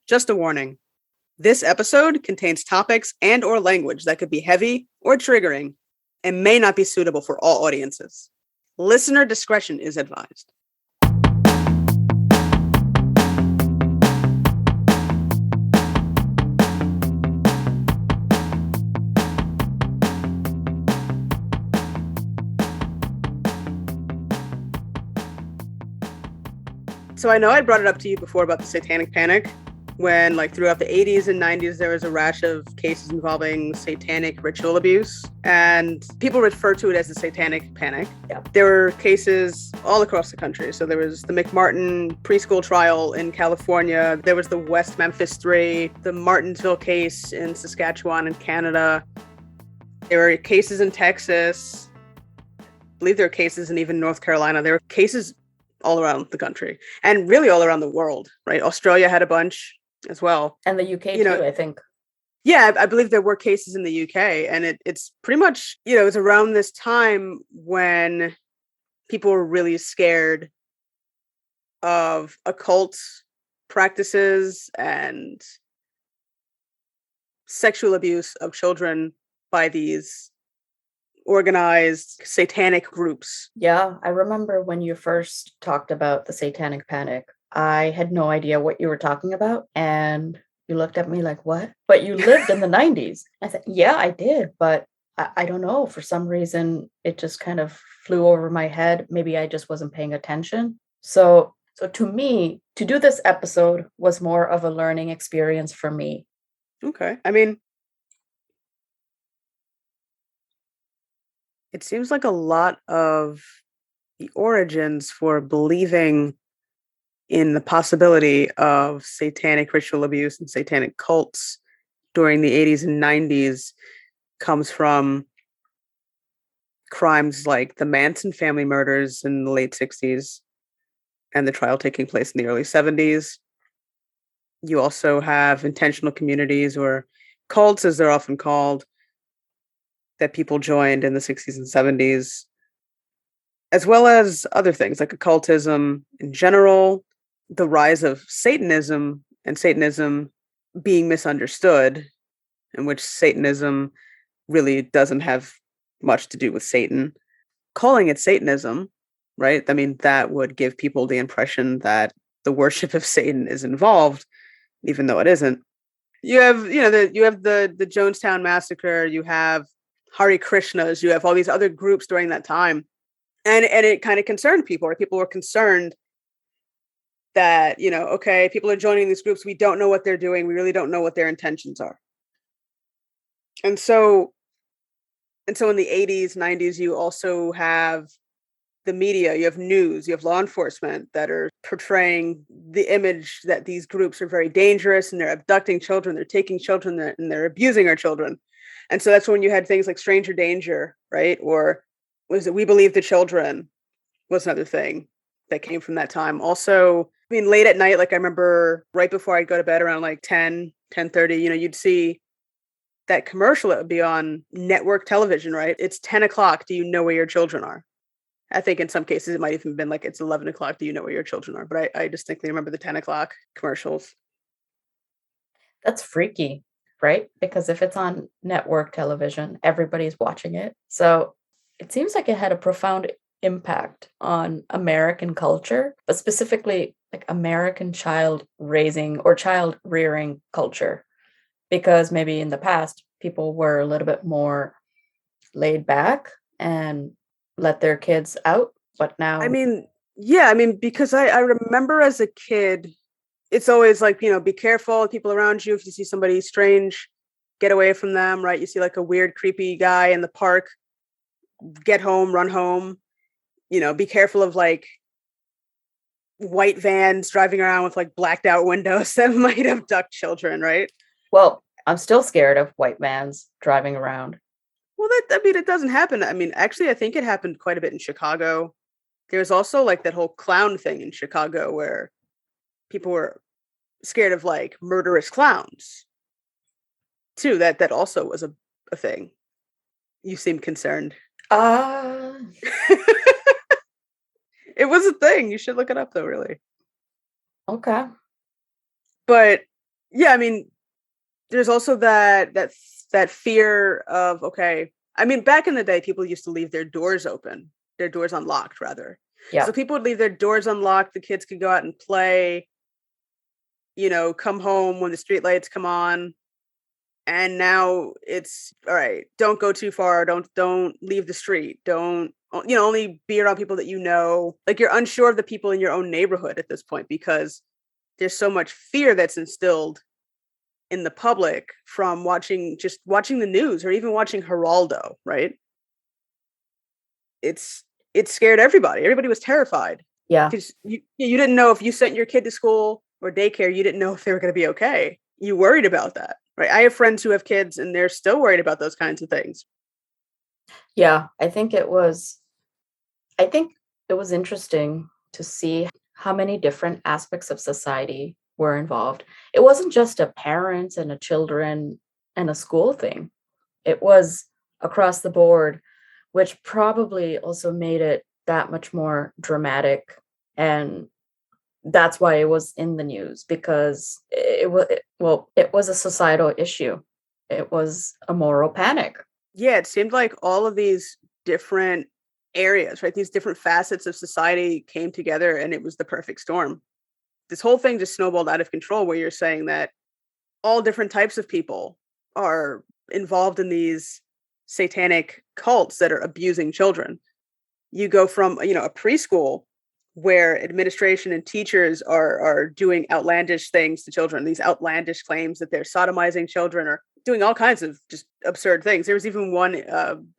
Just a warning. This episode contains topics and or language that could be heavy or triggering and may not be suitable for all audiences. Listener discretion is advised. So I know I brought it up to you before about the Satanic Panic, when throughout the 80s and 90s, there was a rash of cases involving satanic ritual abuse, and people refer to it as the Satanic Panic. Yeah. There were cases all across the country. So there was the McMartin preschool trial in California. There was the West Memphis 3, the Martinsville case in Saskatchewan in Canada. There were cases in Texas. I believe there are cases in even North Carolina. There were cases all around the country and really all around the world, right? Australia had a bunch as well. And the UK too, I think. Yeah, I believe there were cases in the UK, and it's pretty much, it was around this time when people were really scared of occult practices and sexual abuse of children by these organized satanic groups. Yeah, I remember when you first talked about the Satanic Panic, I had no idea what you were talking about, and you looked at me like, what? But you lived in the 90s. I said, yeah, I did, but I don't know. For some reason, it just kind of flew over my head. Maybe I just wasn't paying attention. So to me, to do this episode was more of a learning experience for me. Okay. I mean, it seems like a lot of the origins for believing in the possibility of satanic ritual abuse and satanic cults during the 80s and 90s comes from crimes like the Manson family murders in the late 60s and the trial taking place in the early 70s. You also have intentional communities, or cults as they're often called, that people joined in the 60s and 70s, as well as other things like occultism in general, the rise of Satanism and Satanism being misunderstood, in which Satanism really doesn't have much to do with Satan. Calling it Satanism, right? I mean, that would give people the impression that the worship of Satan is involved, even though it isn't. You have, the Jonestown Massacre, you have Hare Krishnas, you have all these other groups during that time. And it kind of concerned people, or people were concerned that, okay, people are joining these groups. We don't know what they're doing. We really don't know what their intentions are. And so in the 80s, 90s, you also have the media, you have news, you have law enforcement that are portraying the image that these groups are very dangerous and they're abducting children, they're taking children, and they're abusing our children. And so that's when you had things like Stranger Danger, right? Or was it We Believe the Children was another thing that came from that time. Also, I mean, late at night, I remember right before I'd go to bed around 10:30, you'd see that commercial that would be on network television, right? It's 10 o'clock. Do you know where your children are? I think in some cases it might even been it's 11 o'clock. Do you know where your children are? But I distinctly remember the 10 o'clock commercials. That's freaky, right? Because if it's on network television, everybody's watching it. So it seems like it had a profound impact on American culture, but specifically American child raising or child rearing culture. Because maybe in the past, people were a little bit more laid back and let their kids out. But now, because I remember as a kid, it's always be careful of people around you. If you see somebody strange, get away from them, right? You see a weird, creepy guy in the park, get home, run home. Be careful of white vans driving around with blacked out windows that might abduct children, right? Well, I'm still scared of white vans driving around. Well, it doesn't happen. I mean, actually, I think it happened quite a bit in Chicago. There's also that whole clown thing in Chicago where people were scared of murderous clowns too. That also was a thing. You seem concerned. It was a thing. You should look it up though, really. Okay. But Yeah, I mean, there's also that fear of, okay, I mean, back in the day, people used to leave their doors open, their doors unlocked, rather. So Yeah. people would leave their doors unlocked. The kids could go out and play, come home when the street lights come on. And now it's all right. Don't go too far. Don't leave the street. Don't only be around people that you know. Like, you're unsure of the people in your own neighborhood at this point because there's so much fear that's instilled in the public from watching the news or even watching Geraldo, right? It's it scared everybody. Everybody was terrified Yeah. because you didn't know if you sent your kid to school or daycare, you didn't know if they were going to be okay. You worried about that, right? I have friends who have kids and they're still worried about those kinds of things. Yeah. I think it was interesting to see how many different aspects of society were involved. It wasn't just a parents and a children and a school thing. It was across the board, which probably also made it that much more dramatic. And that's why it was in the news, because it was a societal issue. It was a moral panic. Yeah, it seemed like all of these different areas, right? These different facets of society came together and it was the perfect storm. This whole thing just snowballed out of control where you're saying that all different types of people are involved in these satanic cults that are abusing children. You go from, a preschool where administration and teachers are doing outlandish things to children, these outlandish claims that they're sodomizing children or doing all kinds of just absurd things. There was even one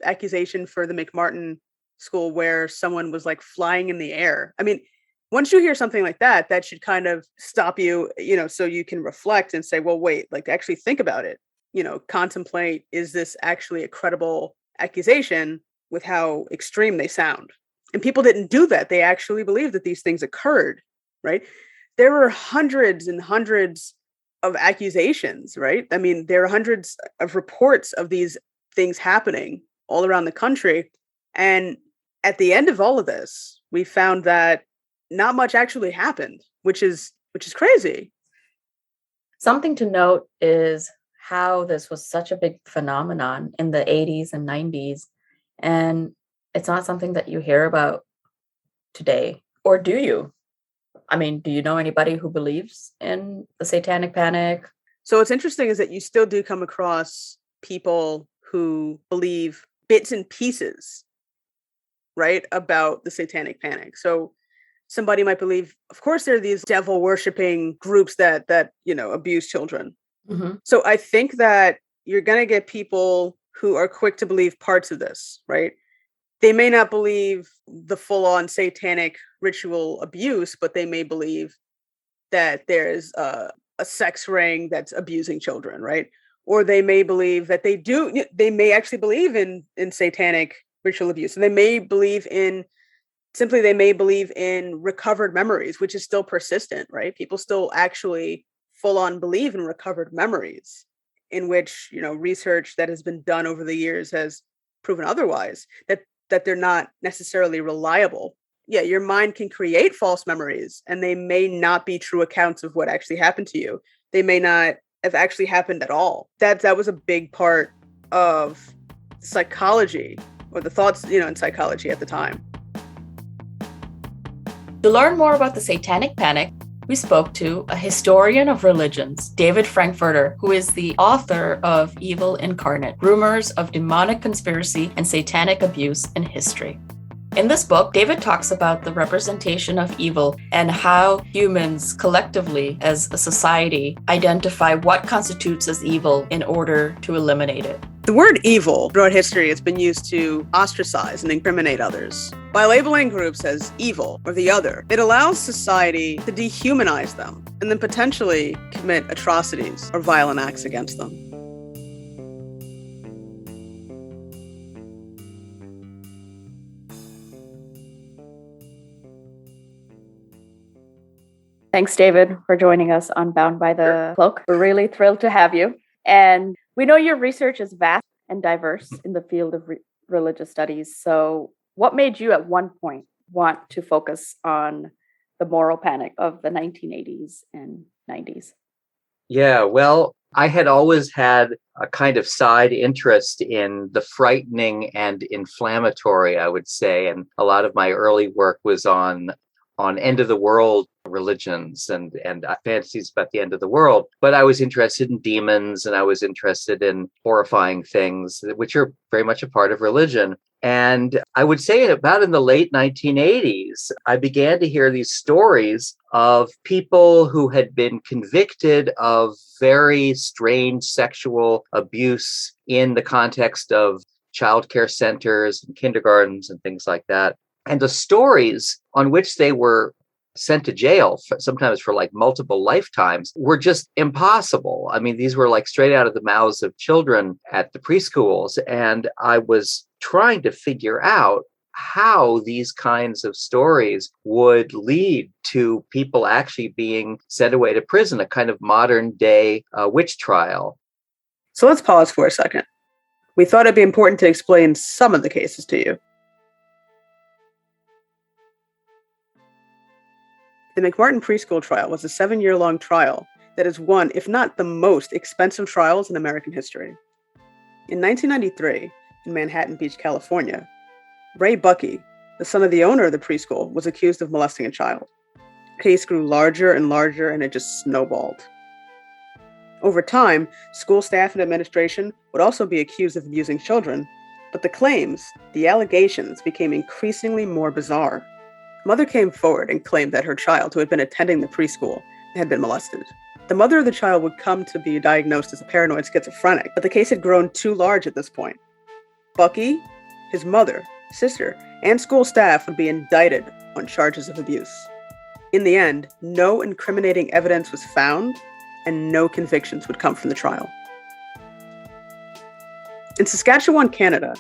accusation for the McMartin school where someone was like flying in the air. I mean, once you hear something like that, that should kind of stop you, so you can reflect and say, well, wait, like, actually think about it, contemplate, is this actually a credible accusation with how extreme they sound? And people didn't do that. They actually believed that these things occurred, right? There were hundreds and hundreds of accusations, right? I mean, there are hundreds of reports of these things happening all around the country. And at the end of all of this, we found that not much actually happened, which is crazy. Something to note is how this was such a big phenomenon in the 80s and 90s. And it's not something that you hear about today. Or do you? I mean, do you know anybody who believes in the Satanic Panic? So what's interesting is that you still do come across people who believe bits and pieces, right, about the Satanic Panic. So somebody might believe, of course, there are these devil worshipping groups that abuse children. Mhm. So I think that you're going to get people who are quick to believe parts of this, right? They may not believe the full on satanic ritual abuse, but they may believe that there's a sex ring that's abusing children, right? Or they may believe that they may actually believe in satanic ritual abuse. And they may believe in recovered memories, which is still persistent, right? People still actually full on believe in recovered memories, in which, research that has been done over the years has proven otherwise, that they're not necessarily reliable. Yeah, your mind can create false memories and they may not be true accounts of what actually happened to you. They may not have actually happened at all. That was a big part of psychology, or the thoughts, in psychology at the time. To learn more about the Satanic Panic, we spoke to a historian of religions, David Frankfurter, who is the author of Evil Incarnate: Rumors of Demonic Conspiracy and Satanic Abuse in History. In this book, David talks about the representation of evil and how humans collectively as a society identify what constitutes as evil in order to eliminate it. The word evil throughout history has been used to ostracize and incriminate others. By labeling groups as evil or the other, it allows society to dehumanize them and then potentially commit atrocities or violent acts against them. Thanks, David, for joining us on Bound by the Cloak. We're really thrilled to have you. And we know your research is vast and diverse in the field of religious studies. So what made you at one point want to focus on the moral panic of the 1980s and 90s? Yeah, well, I had always had a kind of side interest in the frightening and inflammatory, I would say, and a lot of my early work was on end of the world religions and fantasies about the end of the world. But I was interested in demons and I was interested in horrifying things, which are very much a part of religion. And I would say about in the late 1980s, I began to hear these stories of people who had been convicted of very strange sexual abuse in the context of childcare centers and kindergartens and things like that. And the stories on which they were sent to jail, sometimes for like multiple lifetimes, were just impossible. I mean, these were like straight out of the mouths of children at the preschools. And I was trying to figure out how these kinds of stories would lead to people actually being sent away to prison, a kind of modern day witch trial. So let's pause for a second. We thought it'd be important to explain some of the cases to you. The McMartin preschool trial was a 7-year-long trial that is one, if not the most expensive trials in American history. In 1993, in Manhattan Beach, California, Ray Buckey, the son of the owner of the preschool, was accused of molesting a child. The case grew larger and larger, and it just snowballed. Over time, school staff and administration would also be accused of abusing children, but the claims, the allegations, became increasingly more bizarre. Mother came forward and claimed that her child, who had been attending the preschool, had been molested. The mother of the child would come to be diagnosed as a paranoid schizophrenic, but the case had grown too large at this point. Buckey, his mother, sister, and school staff would be indicted on charges of abuse. In the end, no incriminating evidence was found, and no convictions would come from the trial. In Saskatchewan, Canada,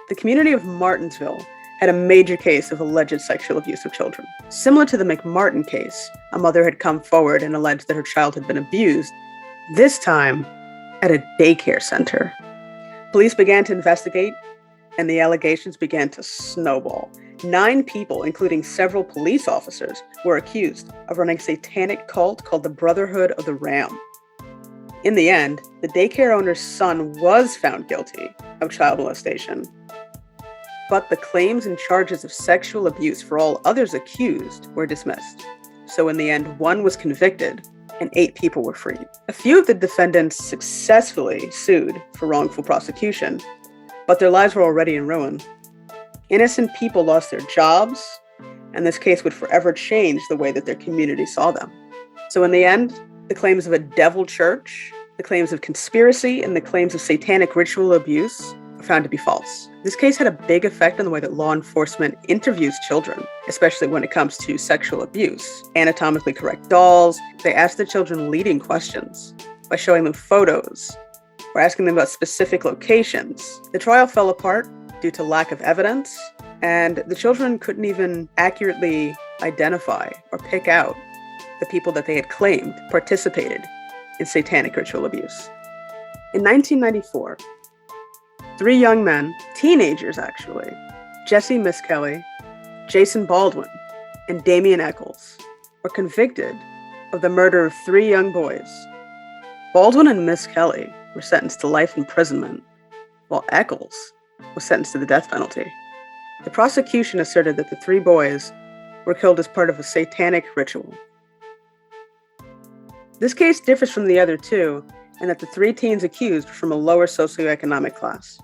the community of Martinsville had a major case of alleged sexual abuse of children. Similar to the McMartin case, a mother had come forward and alleged that her child had been abused, this time at a daycare center. Police began to investigate, and the allegations began to snowball. 9 people, including several police officers, were accused of running a satanic cult called the Brotherhood of the Ram. In the end, the daycare owner's son was found guilty of child molestation, but the claims and charges of sexual abuse for all others accused were dismissed. So in the end, 1 was convicted and 8 people were freed. A few of the defendants successfully sued for wrongful prosecution, but their lives were already in ruin. Innocent people lost their jobs, and this case would forever change the way that their community saw them. So in the end, the claims of a devil church, the claims of conspiracy, and the claims of satanic ritual abuse were found to be false. This case had a big effect on the way that law enforcement interviews children, especially when it comes to sexual abuse. Anatomically correct dolls, they asked the children leading questions by showing them photos or asking them about specific locations. The trial fell apart due to lack of evidence, and the children couldn't even accurately identify or pick out the people that they had claimed participated in satanic ritual abuse. In 1994, 3 young men, teenagers actually, Jesse Miskelly, Jason Baldwin, and Damian Eccles, were convicted of the murder of 3 young boys. Baldwin and Miskelly were sentenced to life imprisonment, while Eccles was sentenced to the death penalty. The prosecution asserted that the 3 boys were killed as part of a satanic ritual. This case differs from the other 2 in that the 3 teens accused were from a lower socioeconomic class.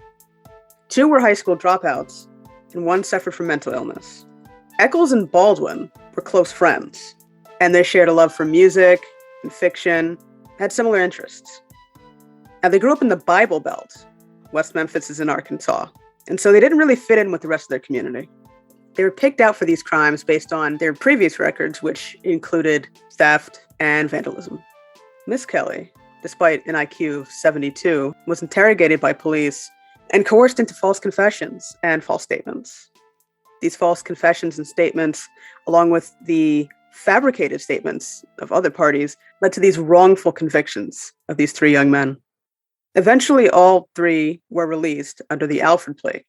2 were high school dropouts, and 1 suffered from mental illness. Eccles and Baldwin were close friends, and they shared a love for music and fiction, had similar interests. Now, they grew up in the Bible Belt. West Memphis is in Arkansas, and so they didn't really fit in with the rest of their community. They were picked out for these crimes based on their previous records, which included theft and vandalism. Miskelly, despite an IQ of 72, was interrogated by police and coerced into false confessions and false statements. These false confessions and statements, along with the fabricated statements of other parties, led to these wrongful convictions of these 3 young men. Eventually, all 3 were released under the Alford plea.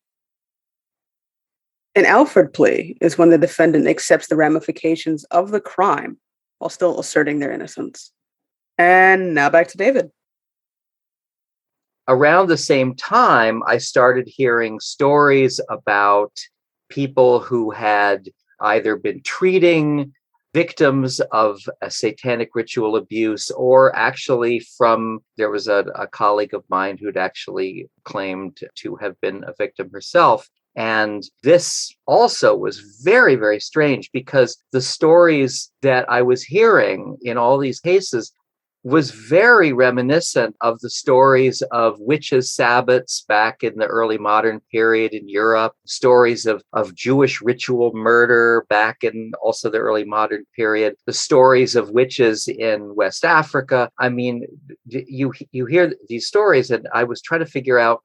An Alford plea is when the defendant accepts the ramifications of the crime while still asserting their innocence. And now back to David. Around the same time, I started hearing stories about people who had either been treating victims of a satanic ritual abuse, or actually there was a colleague of mine who'd actually claimed to have been a victim herself. And this also was very, very strange, because the stories that I was hearing in all these cases was very reminiscent of the stories of witches' sabbats back in the early modern period in Europe, stories of Jewish ritual murder back in also the early modern period, the stories of witches in West Africa. I mean, you hear these stories, and I was trying to figure out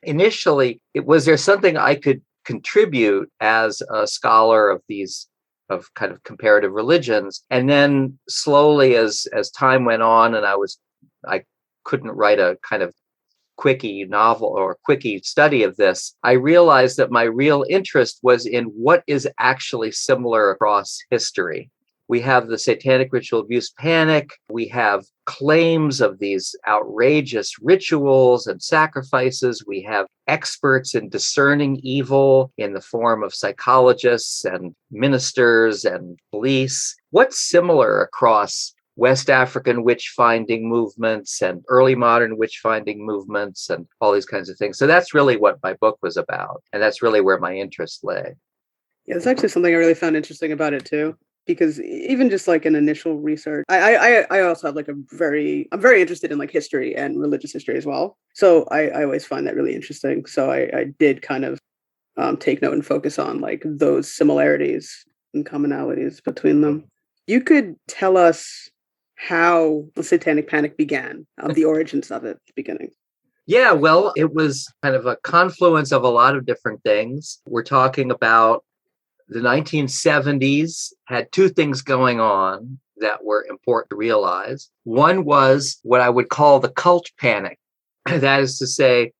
initially, was there something I could contribute as a scholar of these of kind of comparative religions? And then slowly, as time went on, and I couldn't write a kind of quickie novel or quickie study of this, I realized that my real interest was in what is actually similar across history. We have the Satanic Ritual Abuse Panic. We have claims of these outrageous rituals and sacrifices. We have experts in discerning evil in the form of psychologists and ministers and police. What's similar across West African witch-finding movements and early modern witch-finding movements and all these kinds of things? So that's really what my book was about. And that's really where my interest lay. Yeah, it's actually something I really found interesting about it too. Because even just like an initial research, I also have I'm very interested in like history and religious history as well. So I always find that really interesting. So I did kind of take note and focus on like those similarities and commonalities between them. You could tell us how the Satanic Panic began, the origins of it at the beginning. Yeah, well, it was kind of a confluence of a lot of different things. We're talking about the 1970s had two things going on that were important to realize. One was what I would call the cult panic. That is to say,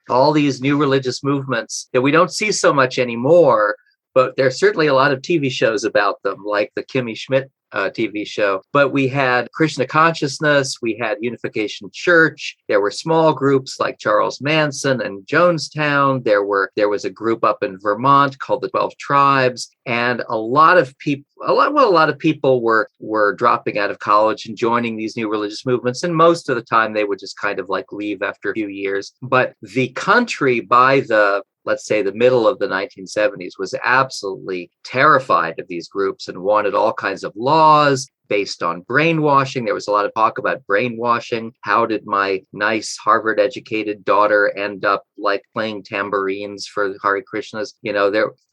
all these new religious movements that we don't see so much anymore, but there's certainly a lot of TV shows about them, like the Kimmy Schmidt TV show. But we had Krishna consciousness, we had Unification Church, there were small groups like Charles Manson and Jonestown, there was a group up in Vermont called the 12 Tribes, and a lot of people were dropping out of college and joining these new religious movements, and most of the time they would just kind of like leave after a few years. But the country, by let's say the middle of the 1970s, was absolutely terrified of these groups and wanted all kinds of laws based on brainwashing. There was a lot of talk about brainwashing. How did my nice Harvard-educated daughter end up like playing tambourines for the Hare Krishnas?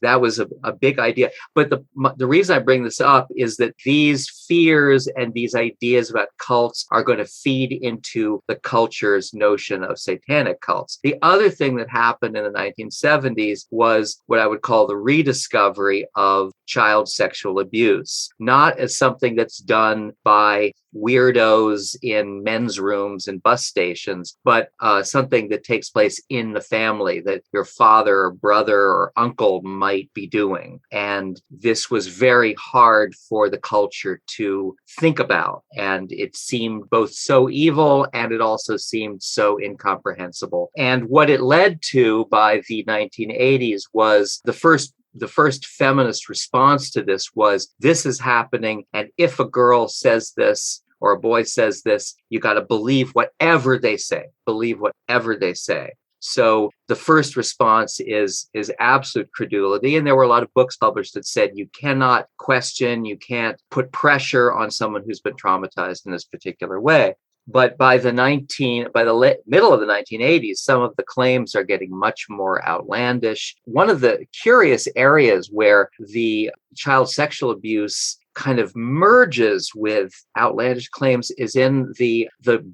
That was a big idea. But the reason I bring this up is that these fears and these ideas about cults are going to feed into the culture's notion of satanic cults. The other thing that happened in the 1970s was what I would call the rediscovery of child sexual abuse, not as something that's done by weirdos in men's rooms and bus stations, but something that takes place in the family that your father or brother or uncle might be doing. And this was very hard for the culture to think about. And it seemed both so evil and it also seemed so incomprehensible. And what it led to by the 1980s was the first feminist response to this was, this is happening, and if a girl says this or a boy says this, you got to believe whatever they say. Believe whatever they say. So the first response is absolute credulity. And there were a lot of books published that said you cannot question, you can't put pressure on someone who's been traumatized in this particular way. But by the middle of the 1980s, some of the claims are getting much more outlandish. One of the curious areas where the child sexual abuse kind of merges with outlandish claims is in the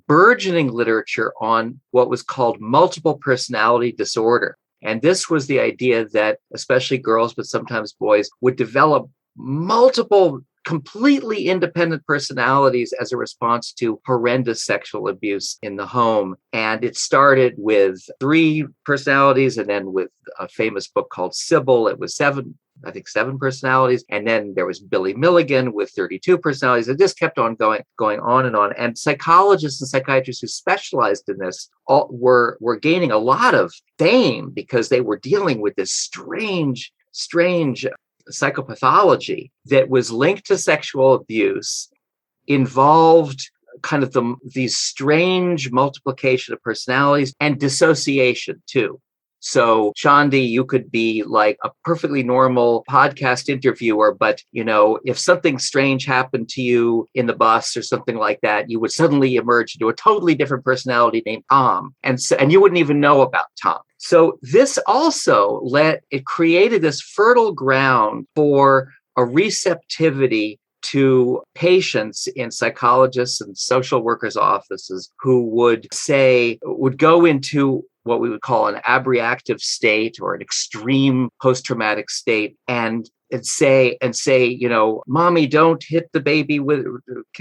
burgeoning literature on what was called multiple personality disorder. And this was the idea that especially girls, but sometimes boys, would develop multiple completely independent personalities as a response to horrendous sexual abuse in the home. And it started with 3 personalities, and then with a famous book called Sybil, it was 7 I think 7 personalities. And then there was Billy Milligan with 32 personalities. It just kept on going on and on. And psychologists and psychiatrists who specialized in this were gaining a lot of fame because they were dealing with this strange psychopathology that was linked to sexual abuse, involved kind of these strange multiplication of personalities and dissociation too. So, Shandi, you could be like a perfectly normal podcast interviewer, but, if something strange happened to you in the bus or something like that, you would suddenly emerge into a totally different personality named Tom. And you wouldn't even know about Tom. So this also it created this fertile ground for a receptivity to patients in psychologists and social workers' offices who would go into what we would call an abreactive state or an extreme post-traumatic state and say, mommy, don't hit the baby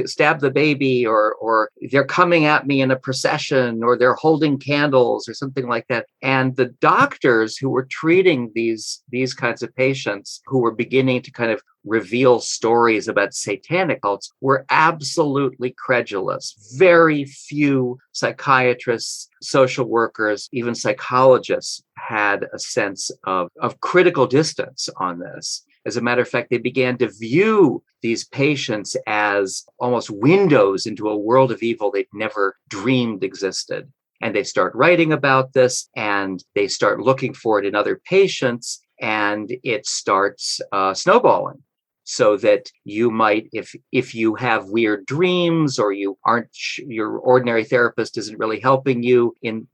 stab the baby, or they're coming at me in a procession, or they're holding candles or something like that. And the doctors who were treating these kinds of patients who were beginning to kind of reveal stories about satanic cults were absolutely credulous. Very few psychiatrists, social workers, even psychologists had a sense of critical distance on this. As a matter of fact, they began to view these patients as almost windows into a world of evil they'd never dreamed existed. And they start writing about this, and they start looking for it in other patients, and it starts snowballing. So that you might, if you have weird dreams, or you aren't, your ordinary therapist isn't really helping you in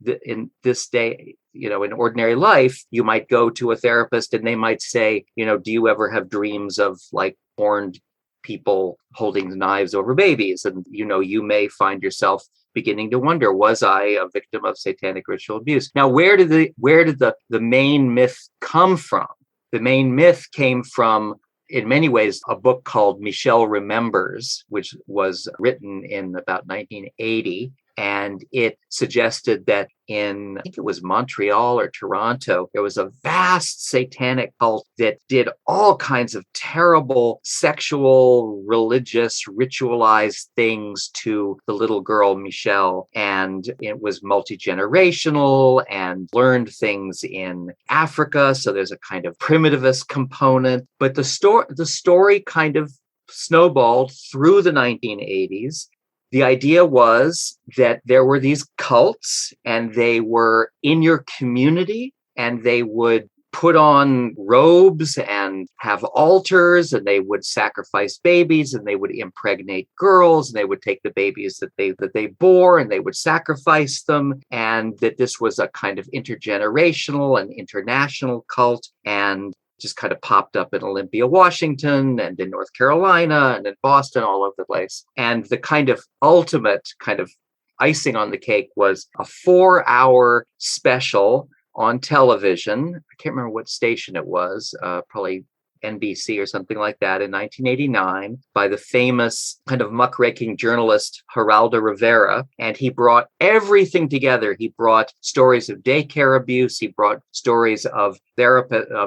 this day, in ordinary life, you might go to a therapist and they might say, do you ever have dreams of like horned people holding knives over babies? And, you may find yourself beginning to wonder, was I a victim of satanic ritual abuse? Now, where did the main myth come from? The main myth came from, in many ways, a book called Michelle Remembers, which was written in about 1980. And it suggested that I think it was Montreal or Toronto, there was a vast satanic cult that did all kinds of terrible sexual, religious, ritualized things to the little girl, Michelle. And it was multi-generational and learned things in Africa. So there's a kind of primitivist component. But the story kind of snowballed through the 1980s. The idea was that there were these cults, and they were in your community, and they would put on robes and have altars, and they would sacrifice babies, and they would impregnate girls, and they would take the babies that they bore, and they would sacrifice them, and that this was a kind of intergenerational and international cult, and just kind of popped up in Olympia, Washington, and in North Carolina, and in Boston, all over the place. And the kind of ultimate kind of icing on the cake was a 4-hour special on television. I can't remember what station it was, probably NBC or something like that, in 1989, by the famous kind of muckraking journalist Geraldo Rivera. And he brought everything together. He brought stories of daycare abuse. He brought stories of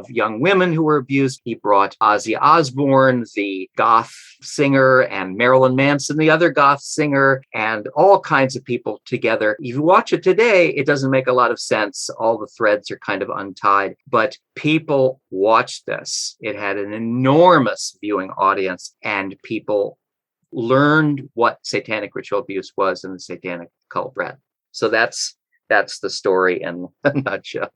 young women who were abused. He brought Ozzy Osbourne, the goth singer, and Marilyn Manson, the other goth singer, and all kinds of people together. If you watch it today, it doesn't make a lot of sense. All the threads are kind of untied, but people watched this. It had an enormous viewing audience, and people learned what satanic ritual abuse was and the satanic cult red. So that's the story in a nutshell.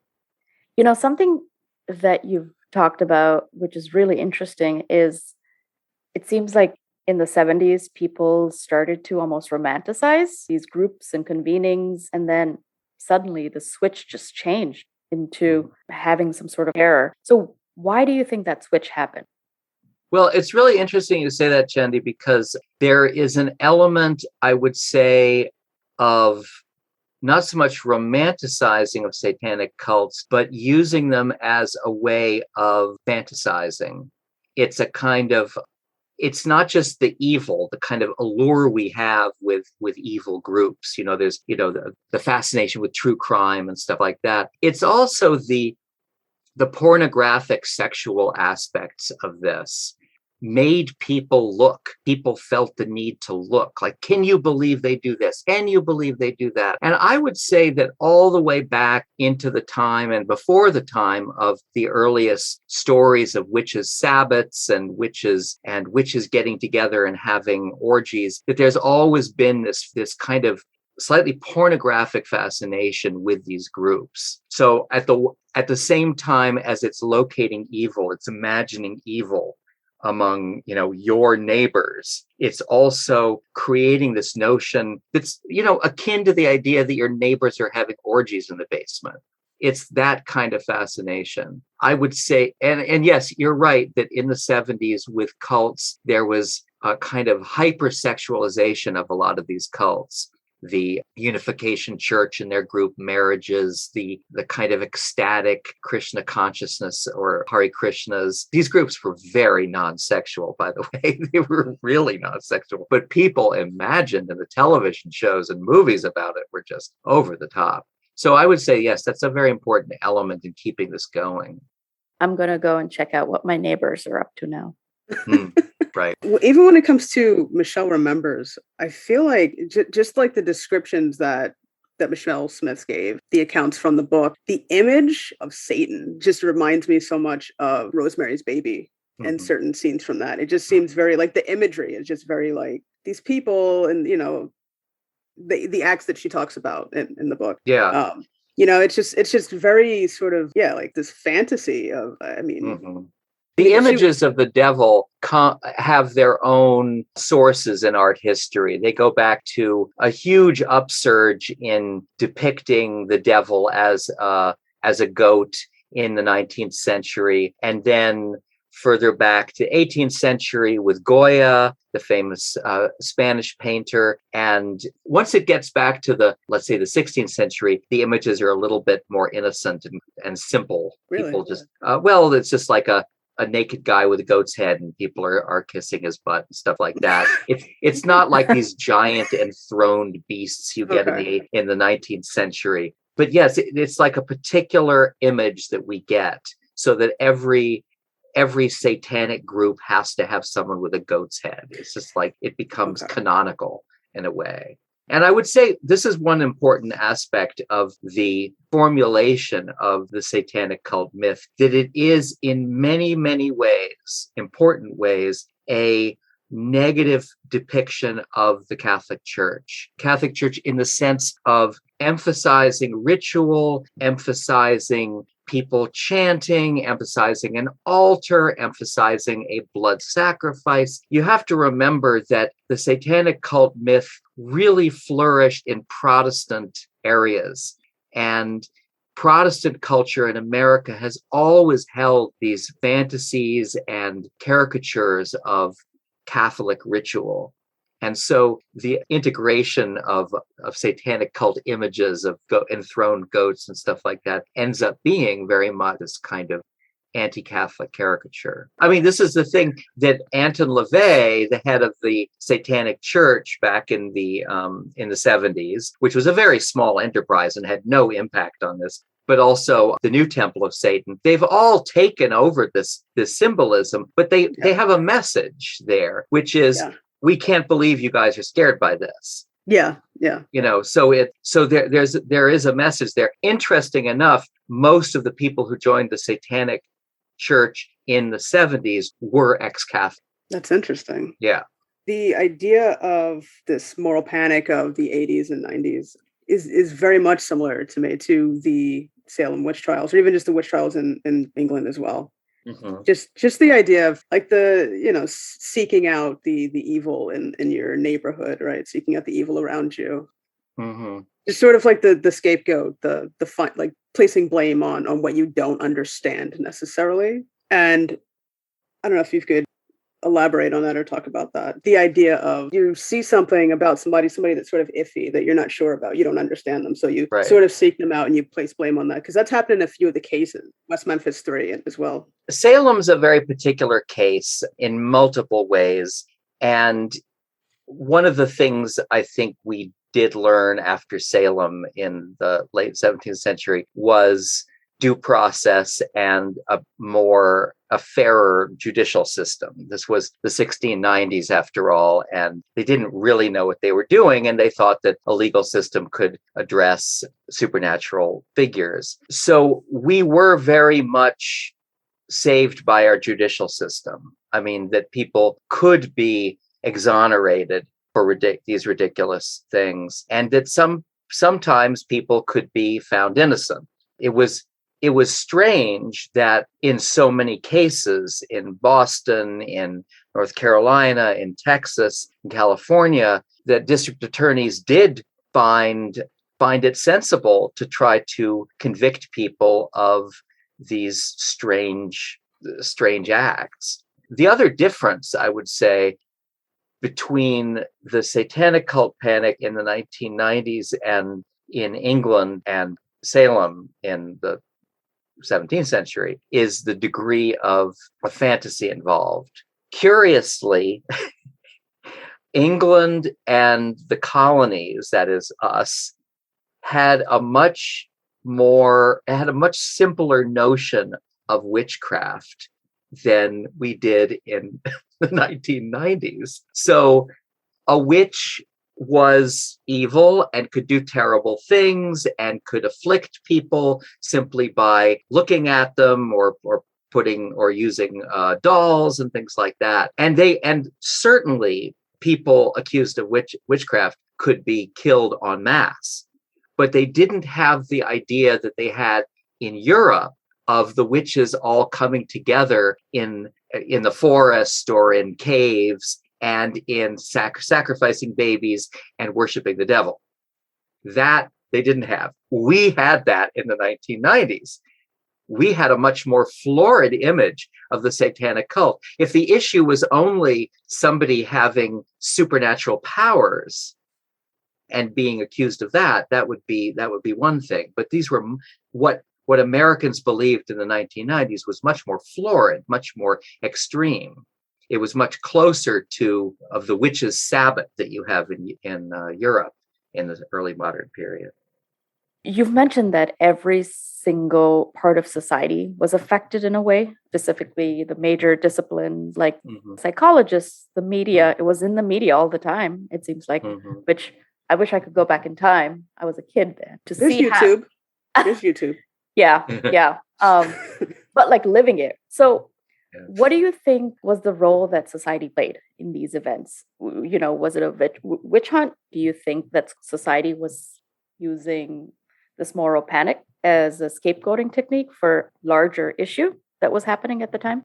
Something that you've talked about, which is really interesting, is it seems like in the 70s, people started to almost romanticize these groups and convenings. And then suddenly the switch just changed into having some sort of terror. So why do you think that switch happened? Well, it's really interesting you say that, Chandi, because there is an element, I would say, of not so much romanticizing of satanic cults, but using them as a way of fantasizing. It's not just the evil, the kind of allure we have with evil groups. There's, the fascination with true crime and stuff like that. It's also the the pornographic sexual aspects of this made people look. People felt the need to look. Like, can you believe they do this? Can you believe they do that? And I would say that all the way back into the time and before the time of the earliest stories of witches' sabbats and witches getting together and having orgies, that there's always been this kind of slightly pornographic fascination with these groups. So at the same time as it's locating evil, it's imagining evil among, your neighbors, it's also creating this notion that's, akin to the idea that your neighbors are having orgies in the basement. It's that kind of fascination. I would say, and yes, you're right that in the 70s with cults, there was a kind of hypersexualization of a lot of these cults. The Unification Church and their group marriages, the kind of ecstatic Krishna consciousness or Hare Krishnas. These groups were very non-sexual, by the way. They were really non-sexual. But people imagined in the television shows and movies about it were just over the top. So I would say, yes, that's a very important element in keeping this going. I'm going to go and check out what my neighbors are up to now. Right. Well, even when it comes to Michelle Remembers, I feel like just like the descriptions that Michelle Smith gave, the accounts from the book, the image of Satan just reminds me so much of Rosemary's Baby and certain scenes from that. It just seems very like the imagery is just very like these people and, the acts that she talks about in the book. Yeah. It's just very sort of, like this fantasy of, The images of the devil have their own sources in art history. They go back to a huge upsurge in depicting the devil as a goat in the 19th century, and then further back to 18th century with Goya, the famous Spanish painter. And once it gets back to let's say the 16th century, the images are a little bit more innocent and simple. Really? People just, it's just like a naked guy with a goat's head and people are kissing his butt and stuff like that. It's not like these giant enthroned beasts you get in the 19th century. But yes, it's like a particular image that we get, so that every satanic group has to have someone with a goat's head. It's just like it becomes canonical in a way. And I would say this is one important aspect of the formulation of the satanic cult myth, that it is in many, many ways, important ways, a negative depiction of the Catholic Church. Catholic Church in the sense of emphasizing ritual, emphasizing people chanting, emphasizing an altar, emphasizing a blood sacrifice. You have to remember that the satanic cult myth really flourished in Protestant areas. And Protestant culture in America has always held these fantasies and caricatures of Catholic ritual. And so the integration of satanic cult images of enthroned goats and stuff like that ends up being very much this kind of anti-Catholic caricature. I mean, this is the thing that Anton LaVey, the head of the Satanic Church back in the 70s, which was a very small enterprise and had no impact on this, but also the New Temple of Satan, they've all taken over this symbolism, but they have a message there, which is, we can't believe you guys are scared by this. Yeah. So there is a message there. Interesting enough, most of the people who joined the Satanic Church in the 70s were ex-Catholic. That's interesting. Yeah. The idea of this moral panic of the 80s and 90s is very much similar to me to the Salem witch trials, or even just the witch trials in England as well. Mm-hmm. Just the idea of like seeking out the evil in your neighborhood, right? Seeking out the evil around you. Mm-hmm. Just sort of like the scapegoat, the fun, like placing blame on what you don't understand necessarily. And I don't know if you could elaborate on that or talk about that. The idea of you see something about somebody that's sort of iffy, that you're not sure about, you don't understand them. So you sort of seek them out and you place blame on that. Because that's happened in a few of the cases, West Memphis 3 as well. Salem's a very particular case in multiple ways. And one of the things I think we did learn after Salem in the late 17th century was due process and a fairer judicial system. This was the 1690s after all, and they didn't really know what they were doing, and they thought that a legal system could address supernatural figures. So we were very much saved by our judicial system. I mean, that people could be exonerated for these ridiculous things, and that sometimes people could be found innocent. It was strange that in so many cases in Boston, in North Carolina, in Texas, in California, that district attorneys did find it sensible to try to convict people of these strange acts. The other difference, I would say, between the Satanic cult panic in the 1990s and in England and Salem in the 17th century is the degree of fantasy involved. Curiously, England and the colonies, that is us, had a much simpler notion of witchcraft than we did in the 1990s. So a witch was evil and could do terrible things and could afflict people simply by looking at them or using dolls and things like that. And certainly people accused of witchcraft could be killed en masse, but they didn't have the idea that they had in Europe of the witches all coming together in the forest or in caves and in sacrificing babies and worshiping the devil. That they didn't have. We had that in the 1990s. We had a much more florid image of the satanic cult. If the issue was only somebody having supernatural powers and being accused of that would be one thing. But these were what Americans believed in the 1990s was much more florid, much more extreme. It was much closer to of the witches' Sabbath that you have in Europe in the early modern period. You've mentioned that every single part of society was affected in a way, specifically the major disciplines like psychologists, the media. It was in the media all the time, it seems like, which I wish I could go back in time. I was a kid then to There's see YouTube. There's YouTube. Yeah. But like living it. So what do you think was the role that society played in these events? You know, was it a witch hunt? Do you think that society was using this moral panic as a scapegoating technique for larger issue that was happening at the time?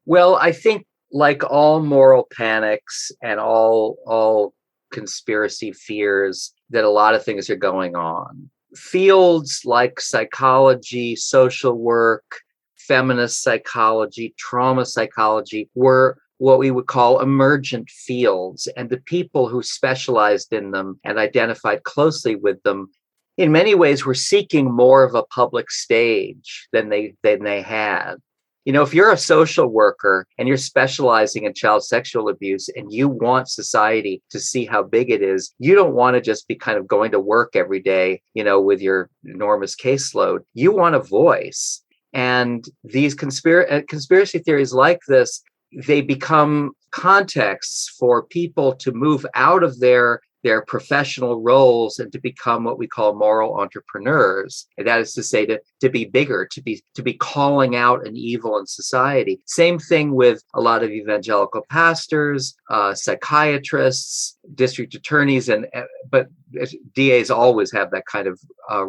Well, I think like all moral panics and all conspiracy fears, that a lot of things are going on. Fields like psychology, social work, feminist psychology, trauma psychology were what we would call emergent fields. And the people who specialized in them and identified closely with them, in many ways, were seeking more of a public stage than they had. You know, if you're a social worker and you're specializing in child sexual abuse and you want society to see how big it is, you don't want to just be kind of going to work every day, you know, with your enormous caseload. You want a voice. And these conspiracy theories like this, they become contexts for people to move out of their professional roles and to become what we call moral entrepreneurs. And that is to say, to be bigger, to be calling out an evil in society. Same thing with a lot of evangelical pastors, psychiatrists, district attorneys, but DAs always have that kind of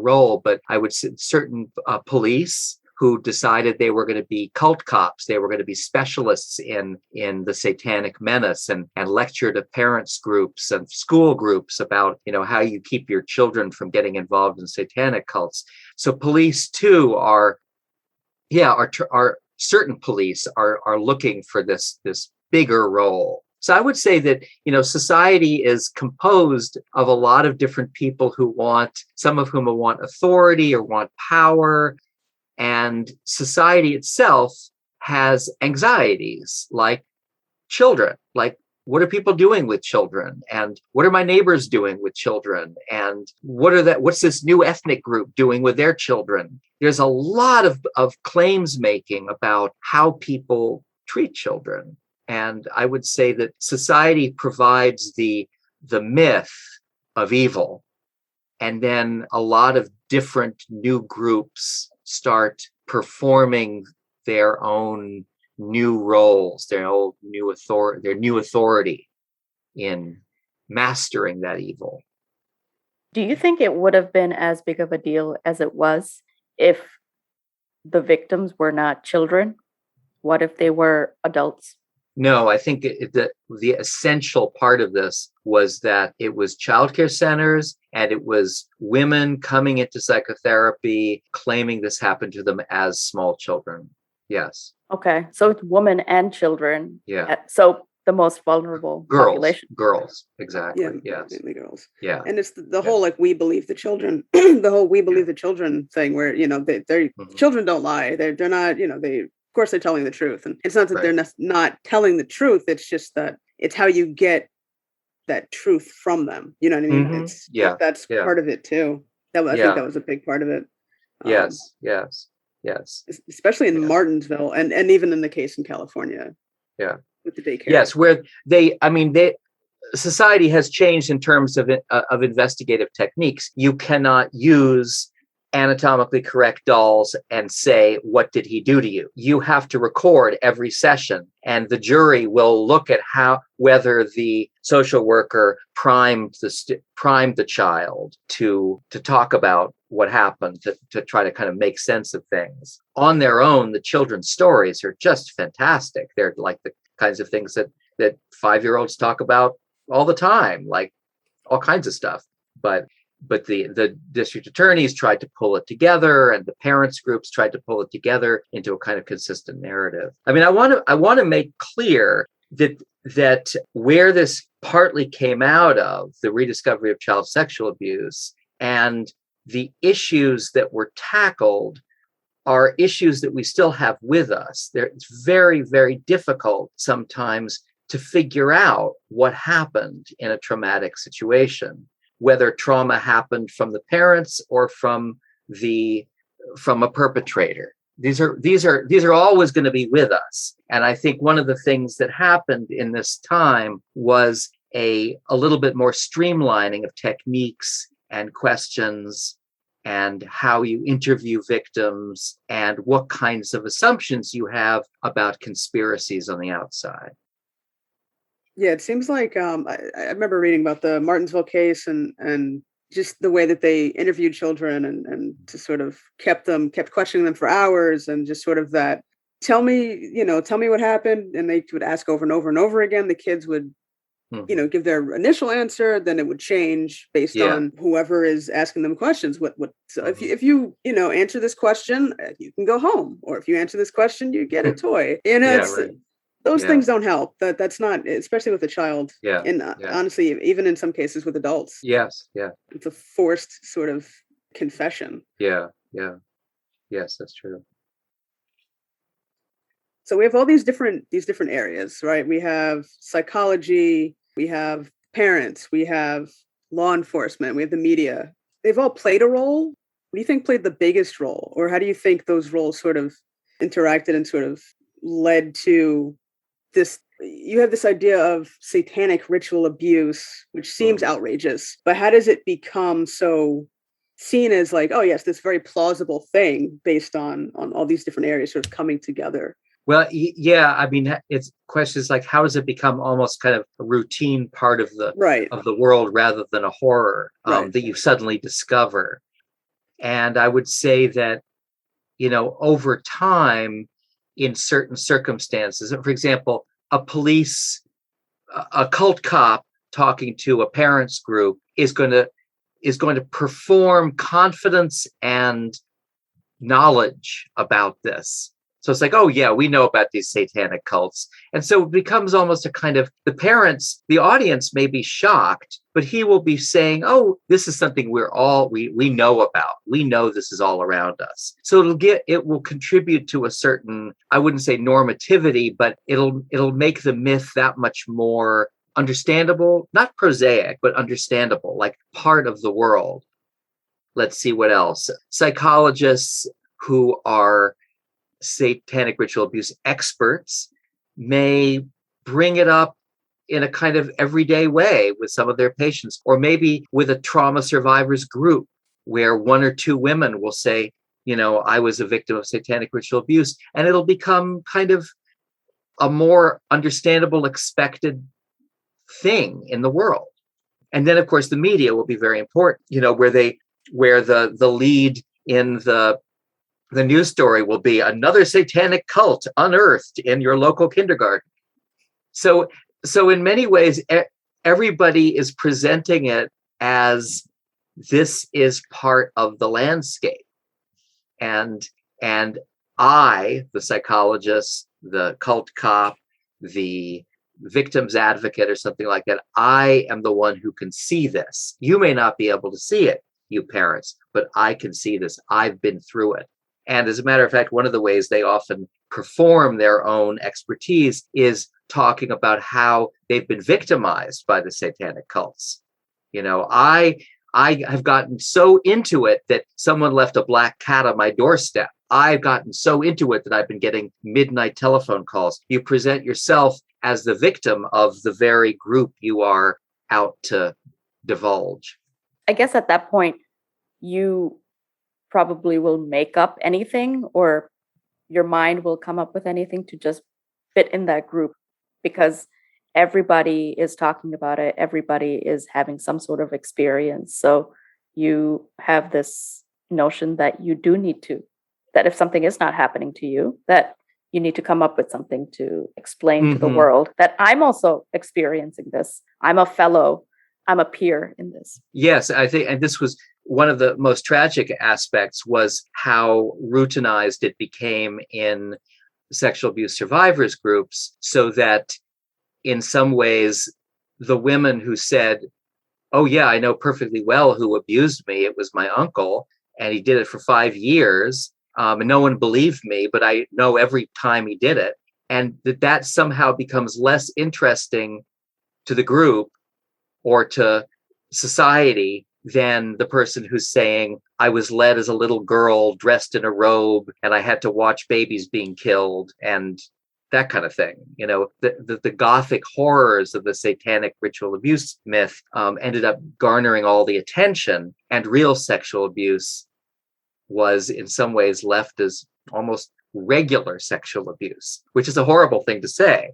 role. But I would say certain police who decided they were going to be cult cops. They were going to be specialists in the satanic menace and lecture to parents groups and school groups about, you know, how you keep your children from getting involved in satanic cults. So police too are certain police are looking for this bigger role. So I would say that, you know, society is composed of a lot of different people some of whom want authority or want power. And society itself has anxieties like children, like what are people doing with children, and what are my neighbors doing with children, and what's this new ethnic group doing with their children? There's a lot of claims making about how people treat children. And I would say that society provides the myth of evil, and then a lot of different new groups start performing their own new roles, their new authority in mastering that evil. Do you think it would have been as big of a deal as it was if the victims were not children? What if they were adults? No, I think the essential part of this was that it was childcare centers, and it was women coming into psychotherapy claiming this happened to them as small children. Yes. Okay, so it's women and children. Yeah. So the most vulnerable population. Girls, exactly. Yeah, Yes. mainly girls. Yeah. And it's the whole like we believe the children, the whole we believe the children thing, where they're children don't lie. They're not of course they're telling the truth, and it's not that they're not telling the truth. It's just that it's how you get that truth from them. You know what I mean? Mm-hmm. That's part of it too. I think that was a big part of it. Yes. Especially in Martinsville, and even in the case in California. Yeah. With the daycare. Yes, where society has changed in terms of investigative techniques. You cannot use anatomically correct dolls and say, what did he do to you? You have to record every session, and the jury will look at whether the social worker primed the child to talk about what happened, to try to kind of make sense of things. On their own, the children's stories are just fantastic. They're like the kinds of things that 5-year-olds talk about all the time, like all kinds of stuff. But the district attorneys tried to pull it together, and the parents groups tried to pull it together into a kind of consistent narrative. I mean, I want to make clear that where this partly came out of, the rediscovery of child sexual abuse, and the issues that were tackled are issues that we still have with us. It's very, very difficult sometimes to figure out what happened in a traumatic situation, whether trauma happened from the parents or from a perpetrator. These are always going to be with us. And I think one of the things that happened in this time was a little bit more streamlining of techniques and questions, and how you interview victims, and what kinds of assumptions you have about conspiracies on the outside. Yeah, it seems like I remember reading about the Martinsville case, and just the way that they interviewed children, and just sort of kept questioning them for hours, and just sort of that, tell me what happened, and they would ask over and over and over again. The kids would give their initial answer, then it would change based on whoever is asking them questions. So if you answer this question, you can go home, or if you answer this question, you get a toy. Those things don't help. That's not, especially with a child. And honestly, even in some cases with adults. Yes. It's a forced sort of confession. Yes, that's true. So we have all these different areas, right? We have psychology, we have parents, we have law enforcement, we have the media. They've all played a role. What do you think played the biggest role? Or how do you think those roles sort of interacted and sort of led to this? You have this idea of satanic ritual abuse, which seems outrageous, but how does it become so seen as like, oh yes, this very plausible thing based on all these different areas sort of coming together? Well, yeah, I mean, it's questions like, how does it become almost kind of a routine part of the world rather than a horror that you suddenly discover? And I would say that, over time, in certain circumstances, for example, a cult cop talking to a parents group is going to perform confidence and knowledge about this So it's like, oh yeah, we know about these satanic cults. And so it becomes almost a kind of, the parents, the audience may be shocked, but he will be saying, oh, this is something we know about. We know this is all around us. So it will contribute to a certain, I wouldn't say normativity, but it'll make the myth that much more understandable, not prosaic, but understandable, like part of the world. Let's see what else. Psychologists who are satanic ritual abuse experts may bring it up in a kind of everyday way with some of their patients, or maybe with a trauma survivors group where one or two women will say, I was a victim of satanic ritual abuse, and it'll become kind of a more understandable, expected thing in the world. And then, of course, the media will be very important, where the lead in the news story will be another satanic cult unearthed in your local kindergarten. So in many ways, everybody is presenting it as this is part of the landscape. And I, the psychologist, the cult cop, the victim's advocate or something like that, I am the one who can see this. You may not be able to see it, you parents, but I can see this. I've been through it. And as a matter of fact, one of the ways they often perform their own expertise is talking about how they've been victimized by the satanic cults. I have gotten so into it that someone left a black cat on my doorstep. I've gotten so into it that I've been getting midnight telephone calls. You present yourself as the victim of the very group you are out to divulge. I guess at that point, you probably will make up anything, or your mind will come up with anything to just fit in that group, because everybody is talking about it. Everybody is having some sort of experience. So you have this notion that you do need to, that if something is not happening to you, that you need to come up with something to explain to the world that I'm also experiencing this. I'm a peer in this. Yes, I think, and this was one of the most tragic aspects, was how routinized it became in sexual abuse survivors groups, so that in some ways, the women who said, oh yeah, I know perfectly well who abused me. It was my uncle, and he did it for 5 years. And no one believed me, but I know every time he did it. And that somehow becomes less interesting to the group or to society than the person who's saying, I was led as a little girl dressed in a robe and I had to watch babies being killed and that kind of thing. The Gothic horrors of the satanic ritual abuse myth ended up garnering all the attention, and real sexual abuse was in some ways left as almost regular sexual abuse, which is a horrible thing to say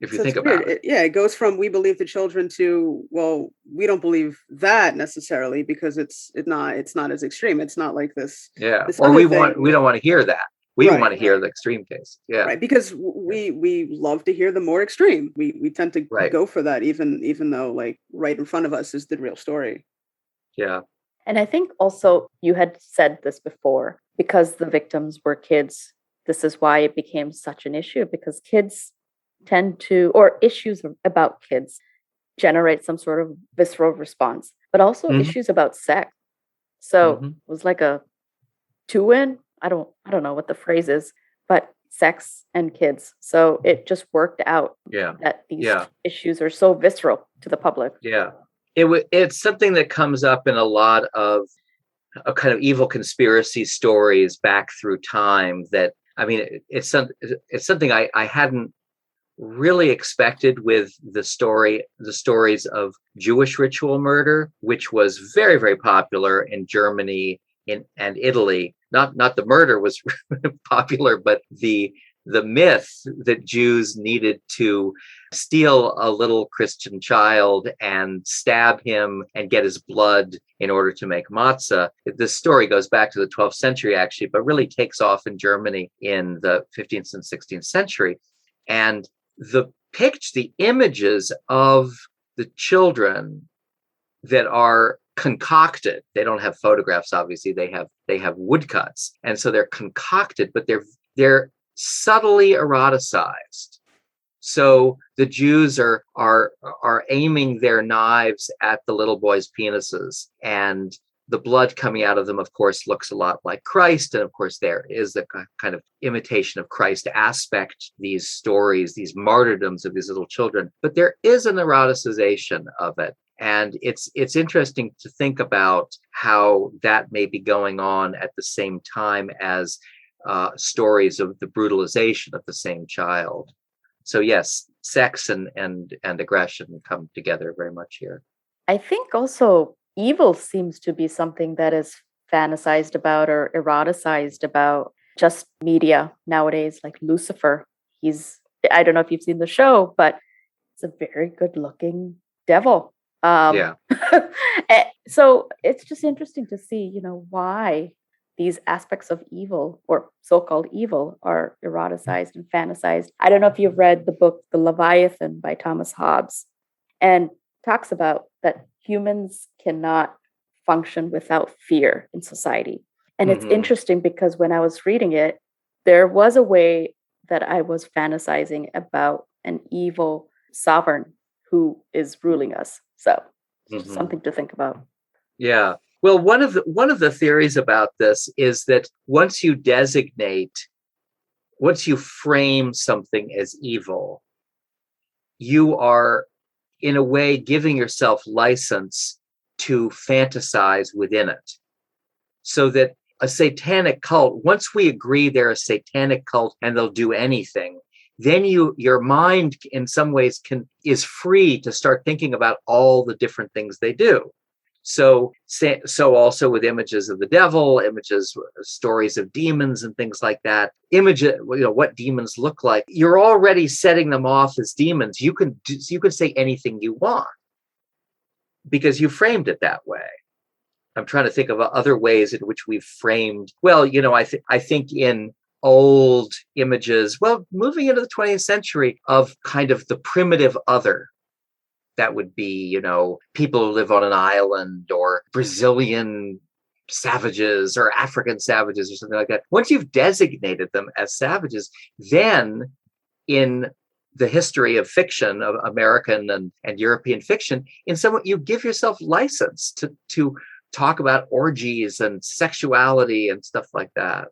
if you think about it. It goes from we believe the children to, well, we don't believe that necessarily because it's not as extreme. It's not like this. Yeah. Or we don't want to hear that. We want to hear the extreme case. Yeah. Right. Because we love to hear the more extreme. We tend to go for that, even though like right in front of us is the real story. Yeah. And I think also you had said this before, because the victims were kids. This is why it became such an issue, because kids tend to, or issues about kids generate some sort of visceral response, but also issues about sex. So it was like a two-in. I don't know what the phrase is, but sex and kids. So it just worked out that these issues are so visceral to the public. Yeah. It's something that comes up in a lot of kind of evil conspiracy stories back through time. That, I mean, it's something I hadn't really expected with the stories of Jewish ritual murder, which was very, very popular in Germany and Italy. Not the murder was popular, but the myth that Jews needed to steal a little Christian child and stab him and get his blood in order to make matzah. This story goes back to the 12th century, actually, but really takes off in Germany in the 15th and 16th century. And the images of the children that are concocted, they don't have photographs, obviously, they have woodcuts, and so they're concocted, but they're they're subtly eroticized. So the Jews are aiming their knives at the little boys' penises, and the blood coming out of them, of course, looks a lot like Christ. And of course, there is the kind of imitation of Christ aspect, these stories, these martyrdoms of these little children. But there is an eroticization of it. And it's interesting to think about how that may be going on at the same time as stories of the brutalization of the same child. So yes, sex and aggression come together very much here. I think also evil seems to be something that is fantasized about or eroticized about. Just media nowadays, like Lucifer. I don't know if you've seen the show, but it's a very good looking devil. Yeah. So it's just interesting to see, why these aspects of evil or so-called evil are eroticized and fantasized. I don't know if you've read the book, The Leviathan by Thomas Hobbes, and talks about that humans cannot function without fear in society. And it's interesting because when I was reading it, there was a way that I was fantasizing about an evil sovereign who is ruling us. So it's something to think about. Yeah. Well, one of the theories about this is that once you frame something as evil, you are in a way giving yourself license to fantasize within it. So that a satanic cult, once we agree they're a satanic cult and they'll do anything, then your mind in some ways is free to start thinking about all the different things they do. So also with images of the devil, stories of demons and things like that, what demons look like, you're already setting them off as demons. You can say anything you want because you framed it that way. I'm trying to think of other ways in which we've framed. Well, I think in old images, moving into the 20th century, of kind of the primitive other. That would be, people who live on an island, or Brazilian savages or African savages or something like that. Once you've designated them as savages, then in the history of fiction, of American and European fiction, in some you give yourself license to talk about orgies and sexuality and stuff like that.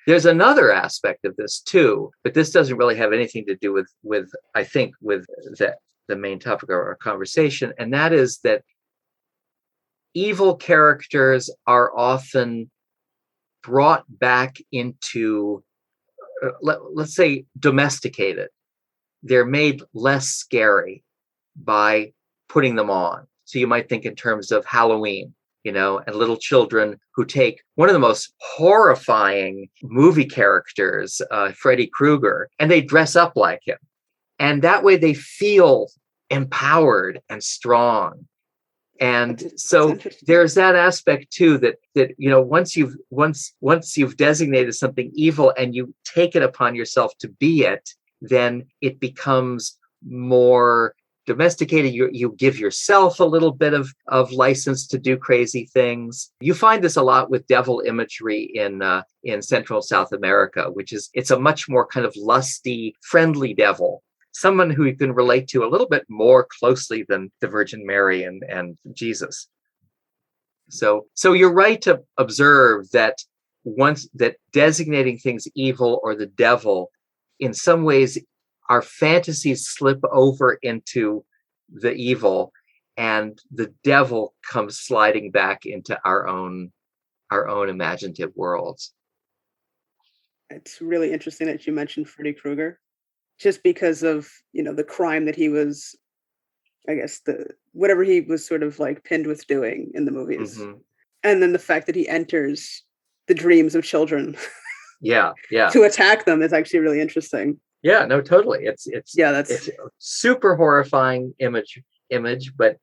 There's another aspect of this too, but this doesn't really have anything to do with I think with the main topic of our conversation, and that is that evil characters are often brought back into, let's say, domesticated. They're made less scary by putting them on. So you might think in terms of Halloween, and little children who take one of the most horrifying movie characters, Freddy Krueger, and they dress up like him. And that way they feel empowered and strong. And so there's that aspect too, that once you've designated something evil and you take it upon yourself to be it, then it becomes more domesticated. You give yourself a little bit of license to do crazy things. You find this a lot with devil imagery in Central and South America, it's a much more kind of lusty, friendly devil. Someone who you can relate to a little bit more closely than the Virgin Mary and Jesus. So you're right to observe that that designating things evil or the devil, in some ways, our fantasies slip over into the evil, and the devil comes sliding back into our own imaginative worlds. It's really interesting that you mentioned Freddy Krueger, just because of, the crime that he was, I guess, whatever he was sort of like pinned with doing in the movies. Mm-hmm. And then the fact that he enters the dreams of children yeah to attack them is actually really interesting. Yeah, no, totally. It's that's super horrifying image, but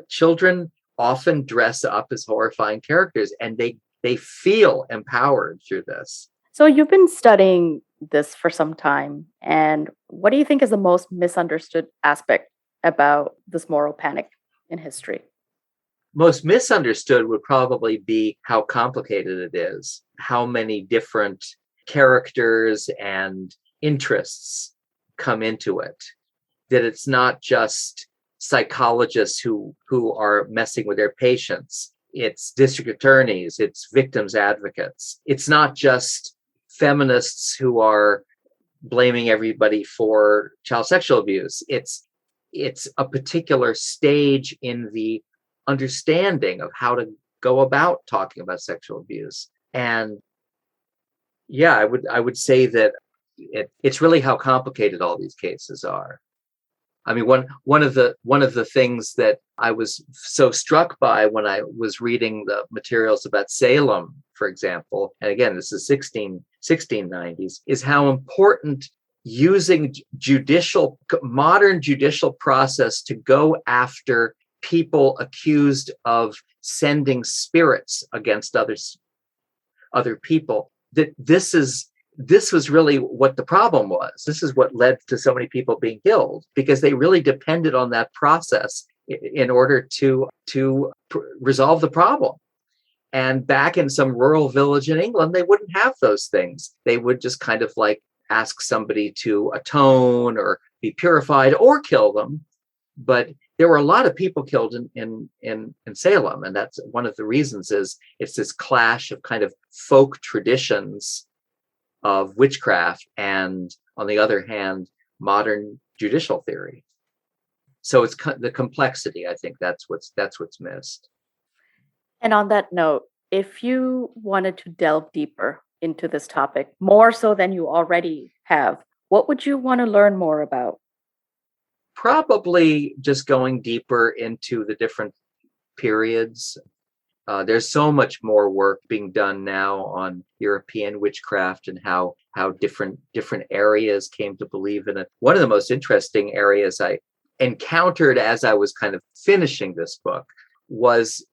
children often dress up as horrifying characters, and they feel empowered through this. So you've been studying this for some time, and what do you think is the most misunderstood aspect about this moral panic in history? Most misunderstood would probably be how complicated it is, how many different characters and interests come into it. That it's not just psychologists who are messing with their patients. It's district attorneys, it's victims advocates. It's not just feminists who are blaming everybody for child sexual abuse. It's a particular stage in the understanding of how to go about talking about sexual abuse. And yeah, I would say that it's really how complicated all these cases are. I mean, one of the things that I was so struck by when I was reading the materials about Salem, for example, and again, this is 1690s, is how important using modern judicial process to go after people accused of sending spirits against other people, that this was really what the problem was. This is what led to so many people being killed, because they really depended on that process in order to resolve the problem. And back in some rural village in England, they wouldn't have those things. They would just kind of like ask somebody to atone or be purified or kill them. But there were a lot of people killed in Salem, and that's one of the reasons. Is it's this clash of kind of folk traditions of witchcraft and, on the other hand, modern judicial theory. So it's the complexity. I think that's what's missed. And on that note, if you wanted to delve deeper into this topic, more so than you already have, what would you want to learn more about? Probably just going deeper into the different periods. There's so much more work being done now on European witchcraft and how different areas came to believe in it. One of the most interesting areas I encountered as I was kind of finishing this book was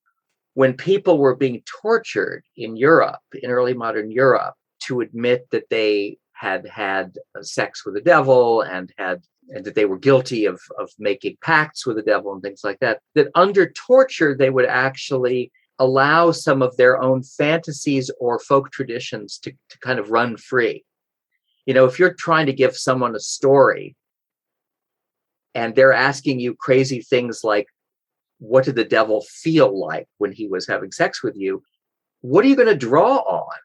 when people were being tortured in Europe, in early modern Europe, to admit that they had sex with the devil and that they were guilty of making pacts with the devil and things like that, that under torture, they would actually allow some of their own fantasies or folk traditions to kind of run free. You know, if you're trying to give someone a story and they're asking you crazy things like, what did the devil feel like when he was having sex with you? What are you going to draw on?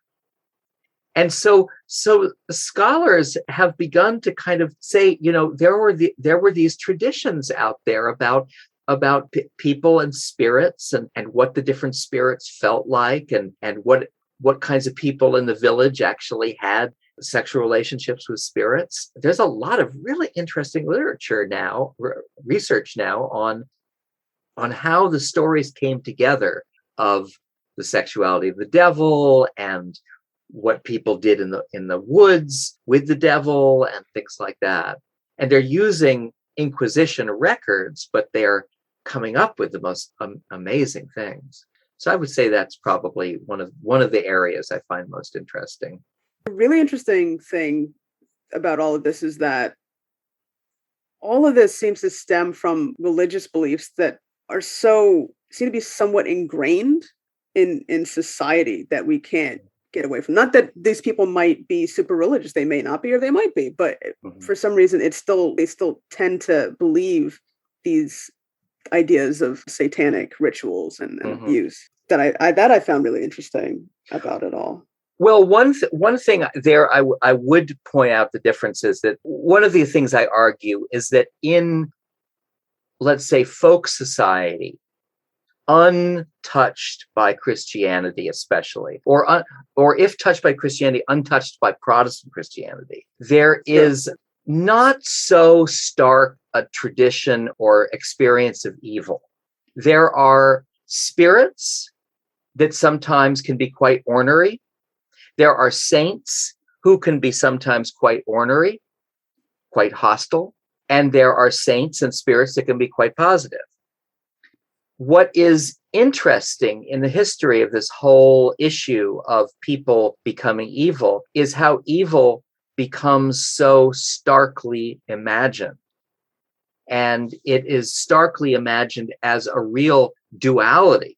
And so scholars have begun to kind of say, you know, there were these traditions out there about people and spirits and what the different spirits felt like and what kinds of people in the village actually had sexual relationships with spirits. There's a lot of really interesting literature now, research now on how the stories came together of the sexuality of the devil and what people did in the woods with the devil and things like that. And they're using Inquisition records, but they're coming up with the most amazing things. So I would say that's probably one of the areas I find most interesting. A really interesting thing about all of this is that all of this seems to stem from religious beliefs that seem to be somewhat ingrained in society that we can't get away from. Not that these people might be super religious, they may not be, or they might be, but for some reason they still tend to believe these ideas of satanic rituals and abuse that I found really interesting about it all. Well, one thing there I would point out the difference is that one of the things I argue is that in, let's say, folk society, untouched by Christianity especially, or if touched by Christianity, untouched by Protestant Christianity, there is not so stark a tradition or experience of evil. There are spirits that sometimes can be quite ornery. There are saints who can be sometimes quite ornery, quite hostile, and there are saints and spirits that can be quite positive. What is interesting in the history of this whole issue of people becoming evil is how evil becomes so starkly imagined. And it is starkly imagined as a real duality.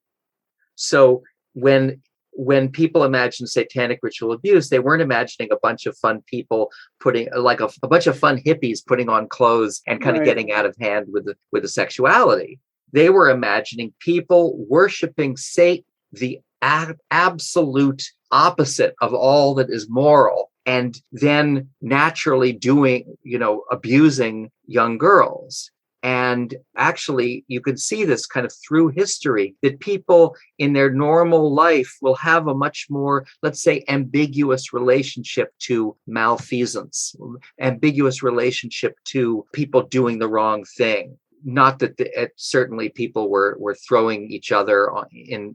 So when when people imagine satanic ritual abuse, they weren't imagining a bunch of fun people putting like a bunch of fun hippies putting on clothes and kind of getting out of hand with the sexuality. They were imagining people worshiping Satan, the absolute opposite of all that is moral, and then naturally doing, abusing young girls. And actually, you can see this kind of through history, that people in their normal life will have a much more, let's say, ambiguous relationship to malfeasance, ambiguous relationship to people doing the wrong thing. Not that certainly people were throwing each other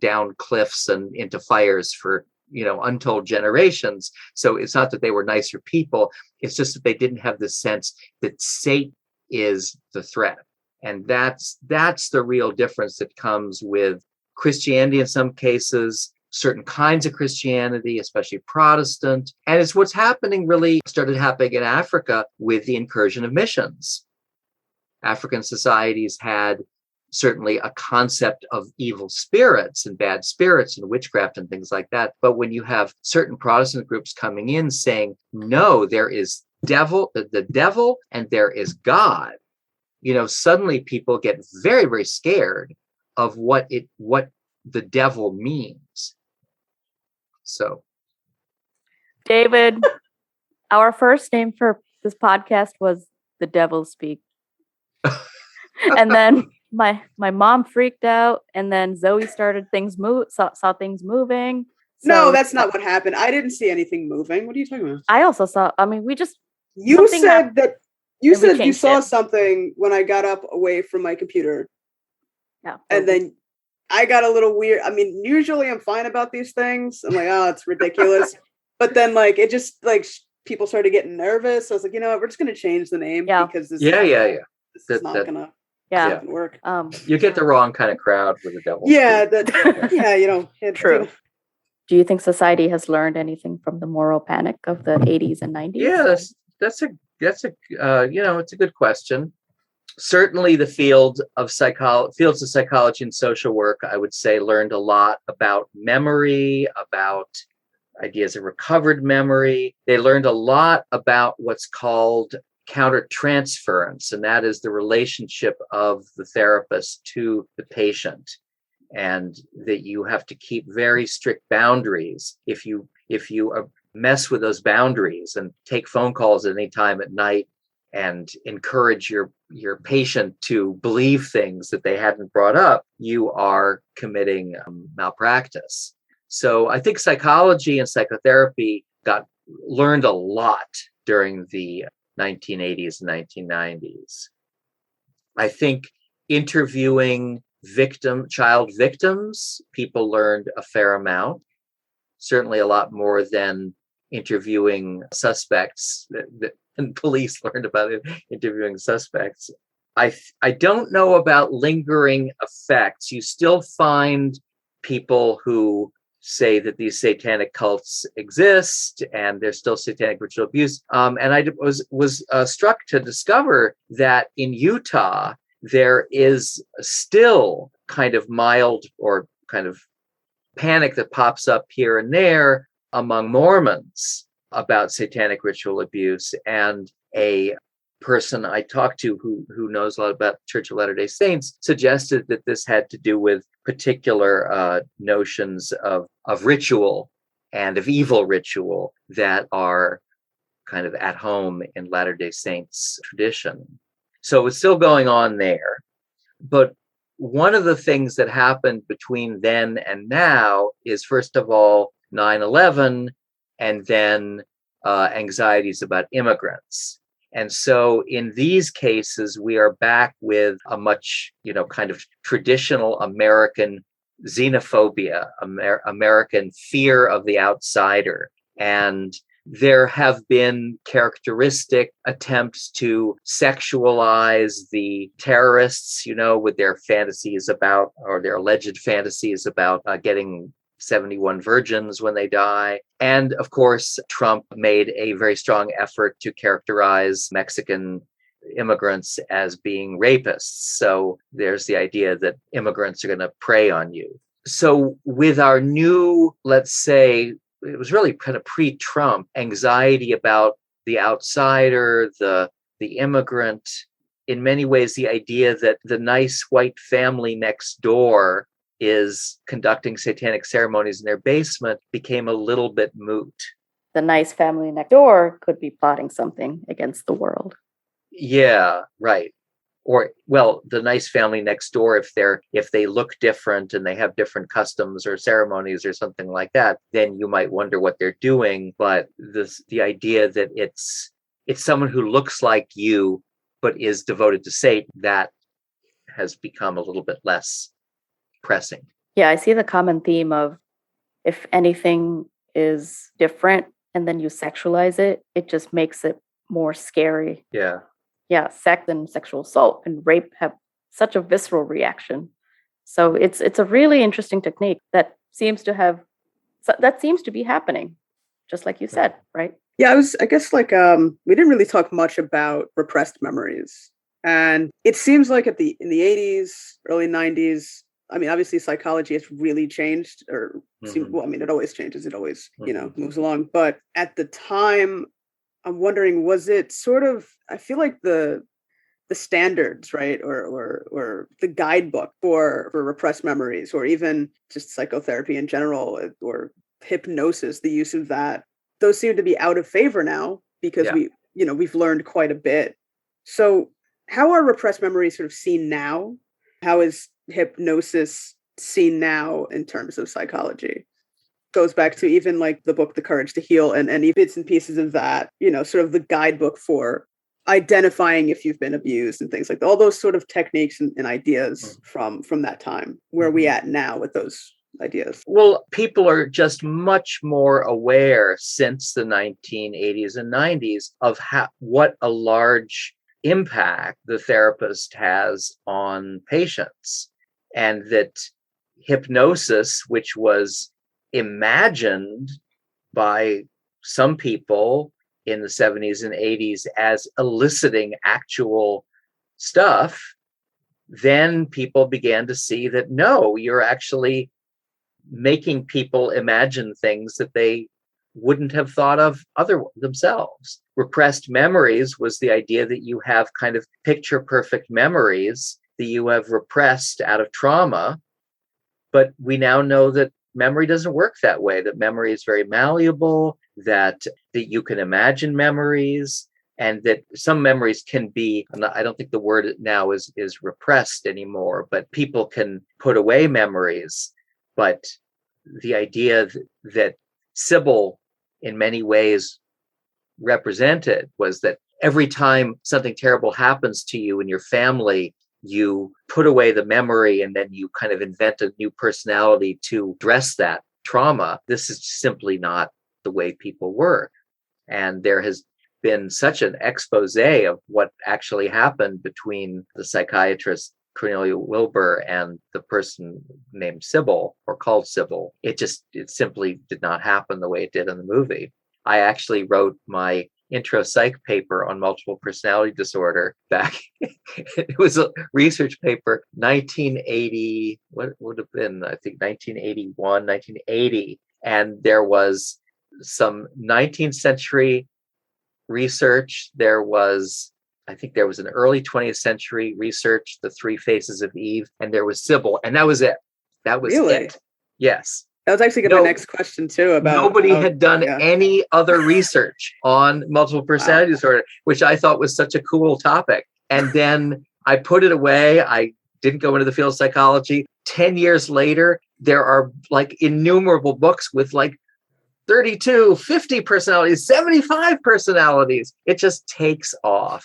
down cliffs and into fires for untold generations. So it's not that they were nicer people. It's just that they didn't have the sense that Satan is the threat. And that's the real difference that comes with Christianity in some cases, certain kinds of Christianity, especially Protestant. And it's what's started happening in Africa with the incursion of missions. African societies had certainly a concept of evil spirits and bad spirits and witchcraft and things like that. But when you have certain Protestant groups coming in saying, no, there is the devil and there is God, suddenly people get very, very scared of what the devil means. So, David, our first name for this podcast was The Devil Speak. And then my mom freaked out, and then Zoe started saw things moving. So, no, that's not what happened. I didn't see anything moving. What are you talking about? I also saw. You said that you said you saw it. something when I got up away from my computer. Yeah. And then I got a little weird. I mean, usually I'm fine about these things. I'm like, oh, it's ridiculous. But then it just people started getting nervous. So I was like, we're just gonna change the name because this is not gonna work. You get the wrong kind of crowd with the devil. True. Do you think society has learned anything from the moral panic of the 80s and 90s? Yeah, that's a it's a good question. Certainly the fields of psychology and social work, I would say, learned a lot about memory, about ideas of recovered memory. They learned a lot about what's called countertransference, and that is the relationship of the therapist to the patient, and that you have to keep very strict boundaries. If you mess with those boundaries and take phone calls at any time at night and encourage your patient to believe things that they hadn't brought up, you are committing malpractice. So I think psychology and psychotherapy learned a lot during the 1980s and 1990s. I think interviewing child victims, people learned a fair amount, certainly a lot more than interviewing suspects, and police learned about interviewing suspects. I don't know about lingering effects. You still find people who say that these satanic cults exist and there's still satanic ritual abuse. And I was struck to discover that in Utah, there is still kind of mild or kind of panic that pops up here and there among Mormons about satanic ritual abuse. And a person I talked to who knows a lot about Church of Latter-day Saints suggested that this had to do with particular notions of ritual and of evil ritual that are kind of at home in Latter-day Saints tradition. So it's still going on there. But one of the things that happened between then and now is, first of all, 9/11, and then anxieties about immigrants. And so in these cases, we are back with a much, kind of traditional American xenophobia, American fear of the outsider. And there have been characteristic attempts to sexualize the terrorists, with their fantasies about, or their alleged fantasies about getting 71 virgins when they die. And of course, Trump made a very strong effort to characterize Mexican immigrants as being rapists. So there's the idea that immigrants are going to prey on you. So with our new, let's say, it was really kind of pre-Trump anxiety about the outsider, the immigrant, in many ways, the idea that the nice white family next door is conducting satanic ceremonies in their basement became a little bit moot. The nice family next door could be plotting something against the world. Yeah, right. Or, well, the nice family next door, if they look different and they have different customs or ceremonies or something like that, then you might wonder what they're doing. But the idea that it's someone who looks like you but is devoted to Satan, that has become a little bit less pressing. Yeah, I see the common theme of if anything is different and then you sexualize it, it just makes it more scary. Yeah. Yeah, sex and sexual assault and rape have such a visceral reaction. So it's a really interesting technique that seems to be happening, just like you said, right? Yeah, I guess like we didn't really talk much about repressed memories. And it seems like in the 80s, early 90s, I mean, obviously psychology has really changed well, I mean, it always changes. It always, moves along. But at the time, I'm wondering, was it sort of, I feel like the standards, right? Or the guidebook for repressed memories, or even just psychotherapy in general, or hypnosis, the use of that, those seem to be out of favor now because we've learned quite a bit. So how are repressed memories sort of seen now? How is hypnosis seen now in terms of psychology? Goes back to even like the book The Courage to Heal and any bits and pieces of that, sort of the guidebook for identifying if you've been abused and things like that. All those sort of techniques and ideas from that time. Where are we at now with those ideas? Well, people are just much more aware since the 1980s and 90s of what a large impact the therapist has on patients, and that hypnosis, which was imagined by some people in the 70s and 80s as eliciting actual stuff, then people began to see that no, you're actually making people imagine things that they wouldn't have thought of themselves. Repressed memories was the idea that you have kind of picture perfect memories that you have repressed out of trauma. But we now know that memory doesn't work that way, that memory is very malleable, that you can imagine memories, and that some memories can be, I don't think the word now is repressed anymore, but people can put away memories. But the idea that Sybil in many ways represented was that every time something terrible happens to you and your family, you put away the memory and then you kind of invent a new personality to address that trauma. This is simply not the way people work. And there has been such an expose of what actually happened between the psychiatrist Cornelia Wilbur and the person named Sybil, or called Sybil. It simply did not happen the way it did in the movie. I actually wrote my intro psych paper on multiple personality disorder back. It was a research paper, 1980, what would have been, I think 1981, 1980. And there was some 19th century research. I think there was an early 20th century research, The Three Faces of Eve, and there was Sybil, and that was it. That was really it. Yes. That was actually my next question too. About nobody had done any other research on multiple personality disorder, which I thought was such a cool topic. And then I put it away. I didn't go into the field of psychology. 10 years later, there are like innumerable books with like 32, 50 personalities, 75 personalities. It just takes off.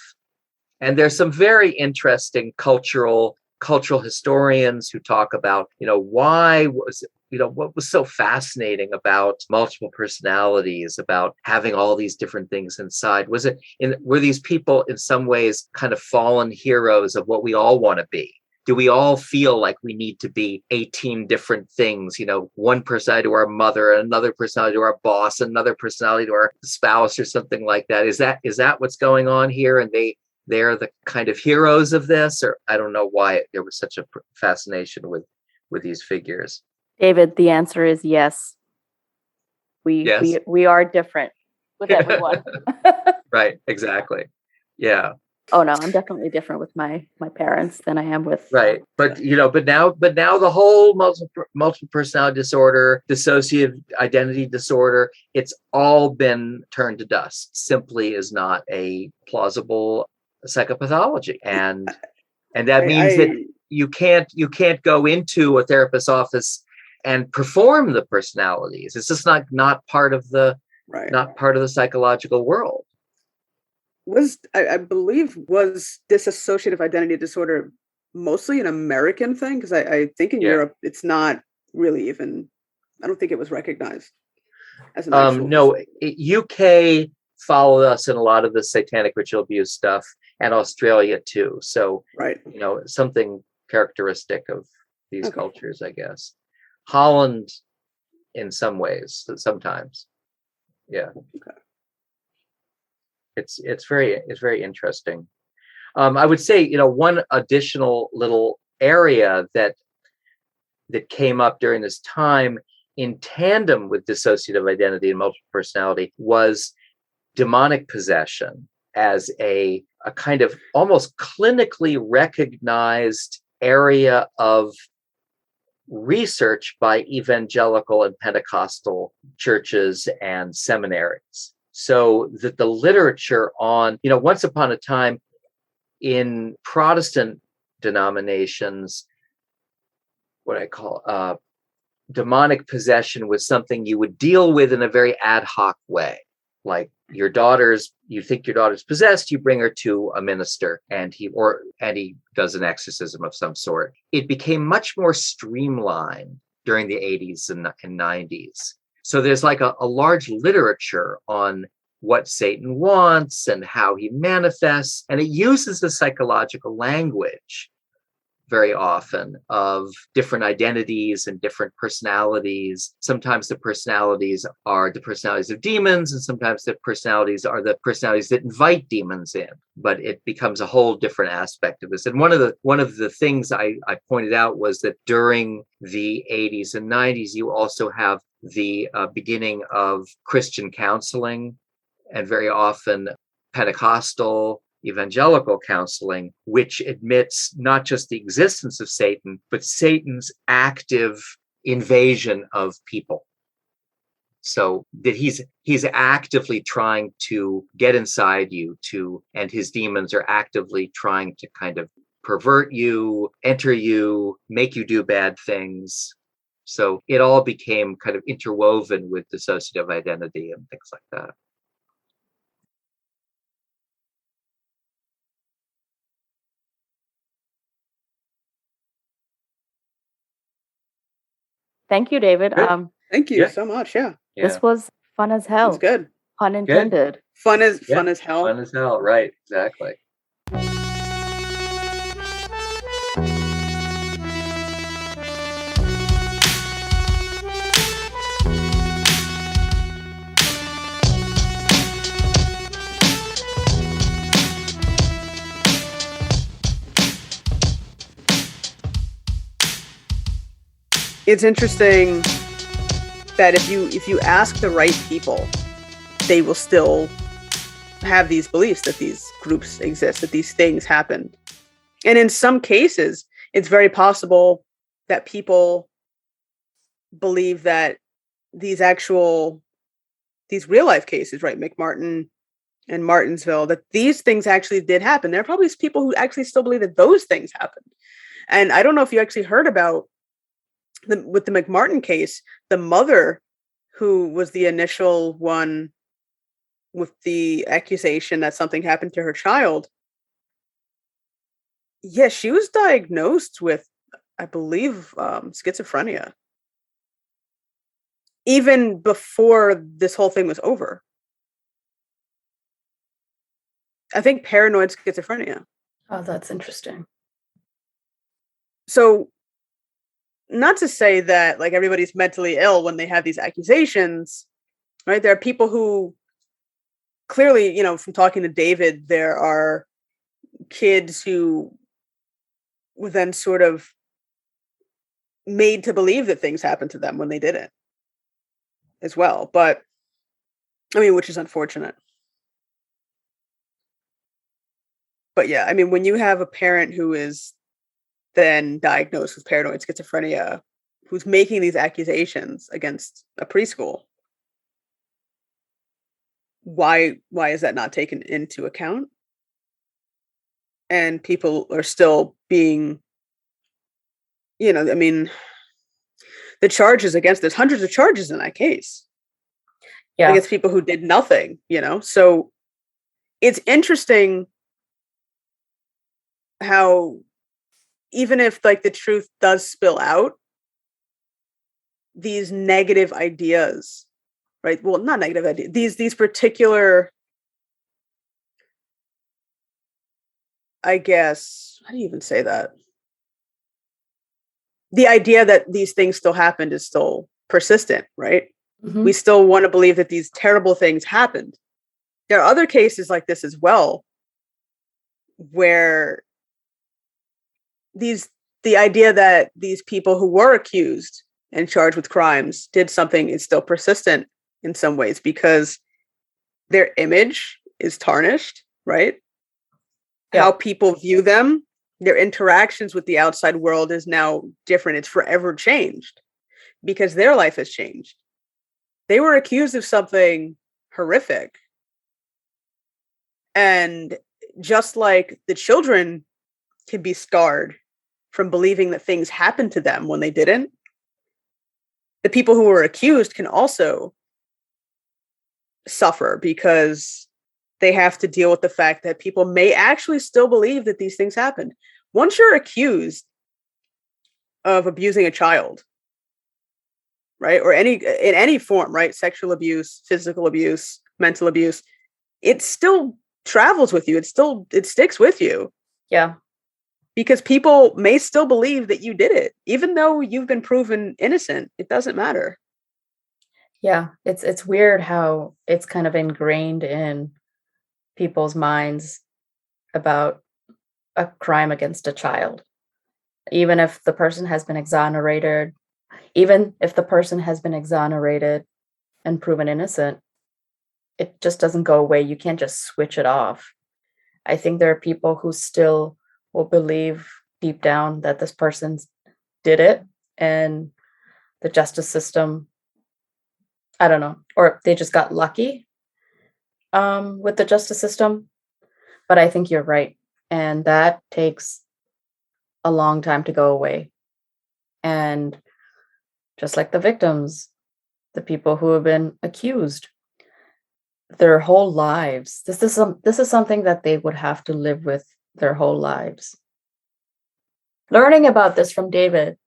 And there's some very interesting cultural historians who talk about, what was so fascinating about multiple personalities, about having all these different things inside. Were these people in some ways kind of fallen heroes of what we all want to be? Do we all feel like we need to be 18 different things? One personality to our mother, another personality to our boss, another personality to our spouse, or something like that. Is that what's going on here? And they're the kind of heroes of this, or I don't know why there was such a fascination with these figures. David, the answer is yes. Yes. We are different with everyone. Right. Exactly. Yeah. Oh no, I'm definitely different with my parents than I am with. Right. But now the whole multiple personality disorder, dissociative identity disorder, it's all been turned to dust. Simply is not a plausible psychopathology. And that means that you can't go into a therapist's office and perform the personalities. It's just not part of the psychological world. I believe was dissociative identity disorder mostly an American thing? Because I think in Europe it's not really even. I don't think it was recognized as an actual. No, UK followed us in a lot of the satanic ritual abuse stuff, and Australia too. So right, something characteristic of these cultures, I guess. Holland, in some ways, sometimes, yeah. Okay. It's very interesting. I would say, one additional little area that came up during this time in tandem with dissociative identity and multiple personality was demonic possession as a kind of almost clinically recognized area of research by evangelical and Pentecostal churches and seminaries. So that the literature on, once upon a time in Protestant denominations, what I call demonic possession was something you would deal with in a very ad hoc way. Like you think your daughter's possessed, you bring her to a minister and he does an exorcism of some sort. It became much more streamlined during the 80s and 90s. So there's like a large literature on what Satan wants and how he manifests, and it uses the psychological language very often of different identities and different personalities. Sometimes the personalities are the personalities of demons, and sometimes the personalities are the personalities that invite demons in. But it becomes a whole different aspect of this. And one of the things I pointed out was that during the 80s and 90s, you also have the beginning of Christian counseling, and very often Pentecostal evangelical counseling, which admits not just the existence of Satan, but Satan's active invasion of people. So that he's actively trying to get inside you and his demons are actively trying to kind of pervert you, enter you, make you do bad things. So it all became kind of interwoven with dissociative identity and things like that. Thank you, David. Thank you so much. Yeah. This was fun as hell. It was good. Pun intended. Good. Fun as hell. Fun as hell, right? Exactly. It's interesting that if you ask the right people, they will still have these beliefs that these groups exist, that these things happen. And in some cases, it's very possible that people believe that these real life cases, right, McMartin and Martinsville, that these things actually did happen. There are probably people who actually still believe that those things happened. And I don't know if you actually heard about with the McMartin case, the mother who was the initial one with the accusation that something happened to her child. Yes, she was diagnosed with, I believe, schizophrenia. Even before this whole thing was over. I think paranoid schizophrenia. Oh, that's interesting. So, not to say that like everybody's mentally ill when they have these accusations, right? There are people who clearly, from talking to David, there are kids who then sort of made to believe that things happened to them when they didn't as well. But I mean, which is unfortunate. But yeah, I mean, when you have a parent who is then diagnosed with paranoid schizophrenia, who's making these accusations against a preschool, why is that not taken into account? And people are still being, I mean, the charges against, there's hundreds of charges in that case. Yeah. Against people who did nothing, So it's interesting how even if like the truth does spill out, these negative ideas, right? Well, not negative ideas, these particular, I guess, how do you even say that? The idea that these things still happened is still persistent, right? Mhm. We still want to believe that these terrible things happened. There are other cases like this as well, where the idea that these people who were accused and charged with crimes did something is still persistent in some ways because their image is tarnished, right? Yeah. How people view them, their interactions with the outside world is now different. It's forever changed because their life has changed. They were accused of something horrific. And just like the children can be scarred from believing that things happened to them when they didn't, the people who were accused can also suffer because they have to deal with the fact that people may actually still believe that these things happened. Once you're accused of abusing a child, right, or in any form, right, sexual abuse, physical abuse, mental abuse, it still travels with you. It sticks with you. Yeah. Because people may still believe that you did it, even though you've been proven innocent. It doesn't matter. Yeah, it's weird how it's kind of ingrained in people's minds about a crime against a child. Even if the person has been exonerated, and proven innocent, it just doesn't go away. You can't just switch it off. I think there are people who still will believe deep down that this person did it, and the justice system, I don't know, or they just got lucky with the justice system. But I think you're right. And that takes a long time to go away. And just like the victims, the people who have been accused, their whole lives, this is something that they would have to live with their whole lives. Learning about this from David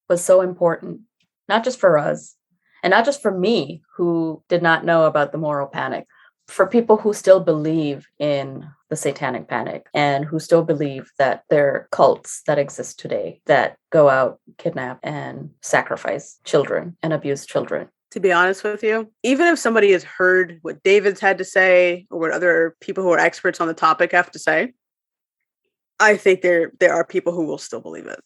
was so important, not just for us, and not just for me, who did not know about the moral panic, for people who still believe in the Satanic Panic and who still believe that there are cults that exist today that go out, kidnap, and sacrifice children and abuse children. To be honest with you, even if somebody has heard what David's had to say or what other people who are experts on the topic have to say, I think there are people who will still believe it.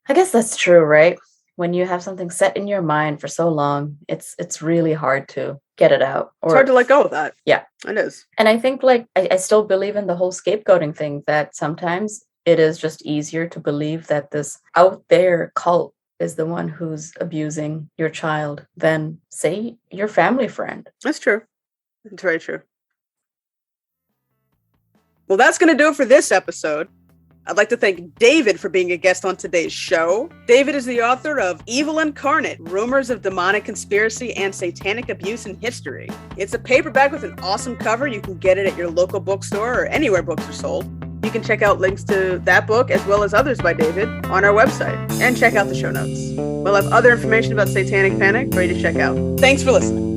I guess that's true, right? When you have something set in your mind for so long, it's really hard to get it out. It's hard to let go of that. Yeah. It is. And I think I still believe in the whole scapegoating thing, that sometimes it is just easier to believe that this out there cult is the one who's abusing your child than, say, your family friend. That's true. It's very true. Well, that's going to do it for this episode. I'd like to thank David for being a guest on today's show. David is the author of Evil Incarnate, Rumors of Demonic Conspiracy and Satanic Abuse in History. It's a paperback with an awesome cover. You can get it at your local bookstore or anywhere books are sold. You can check out links to that book as well as others by David on our website and check out the show notes. We'll have other information about Satanic Panic for you to check out. Thanks for listening.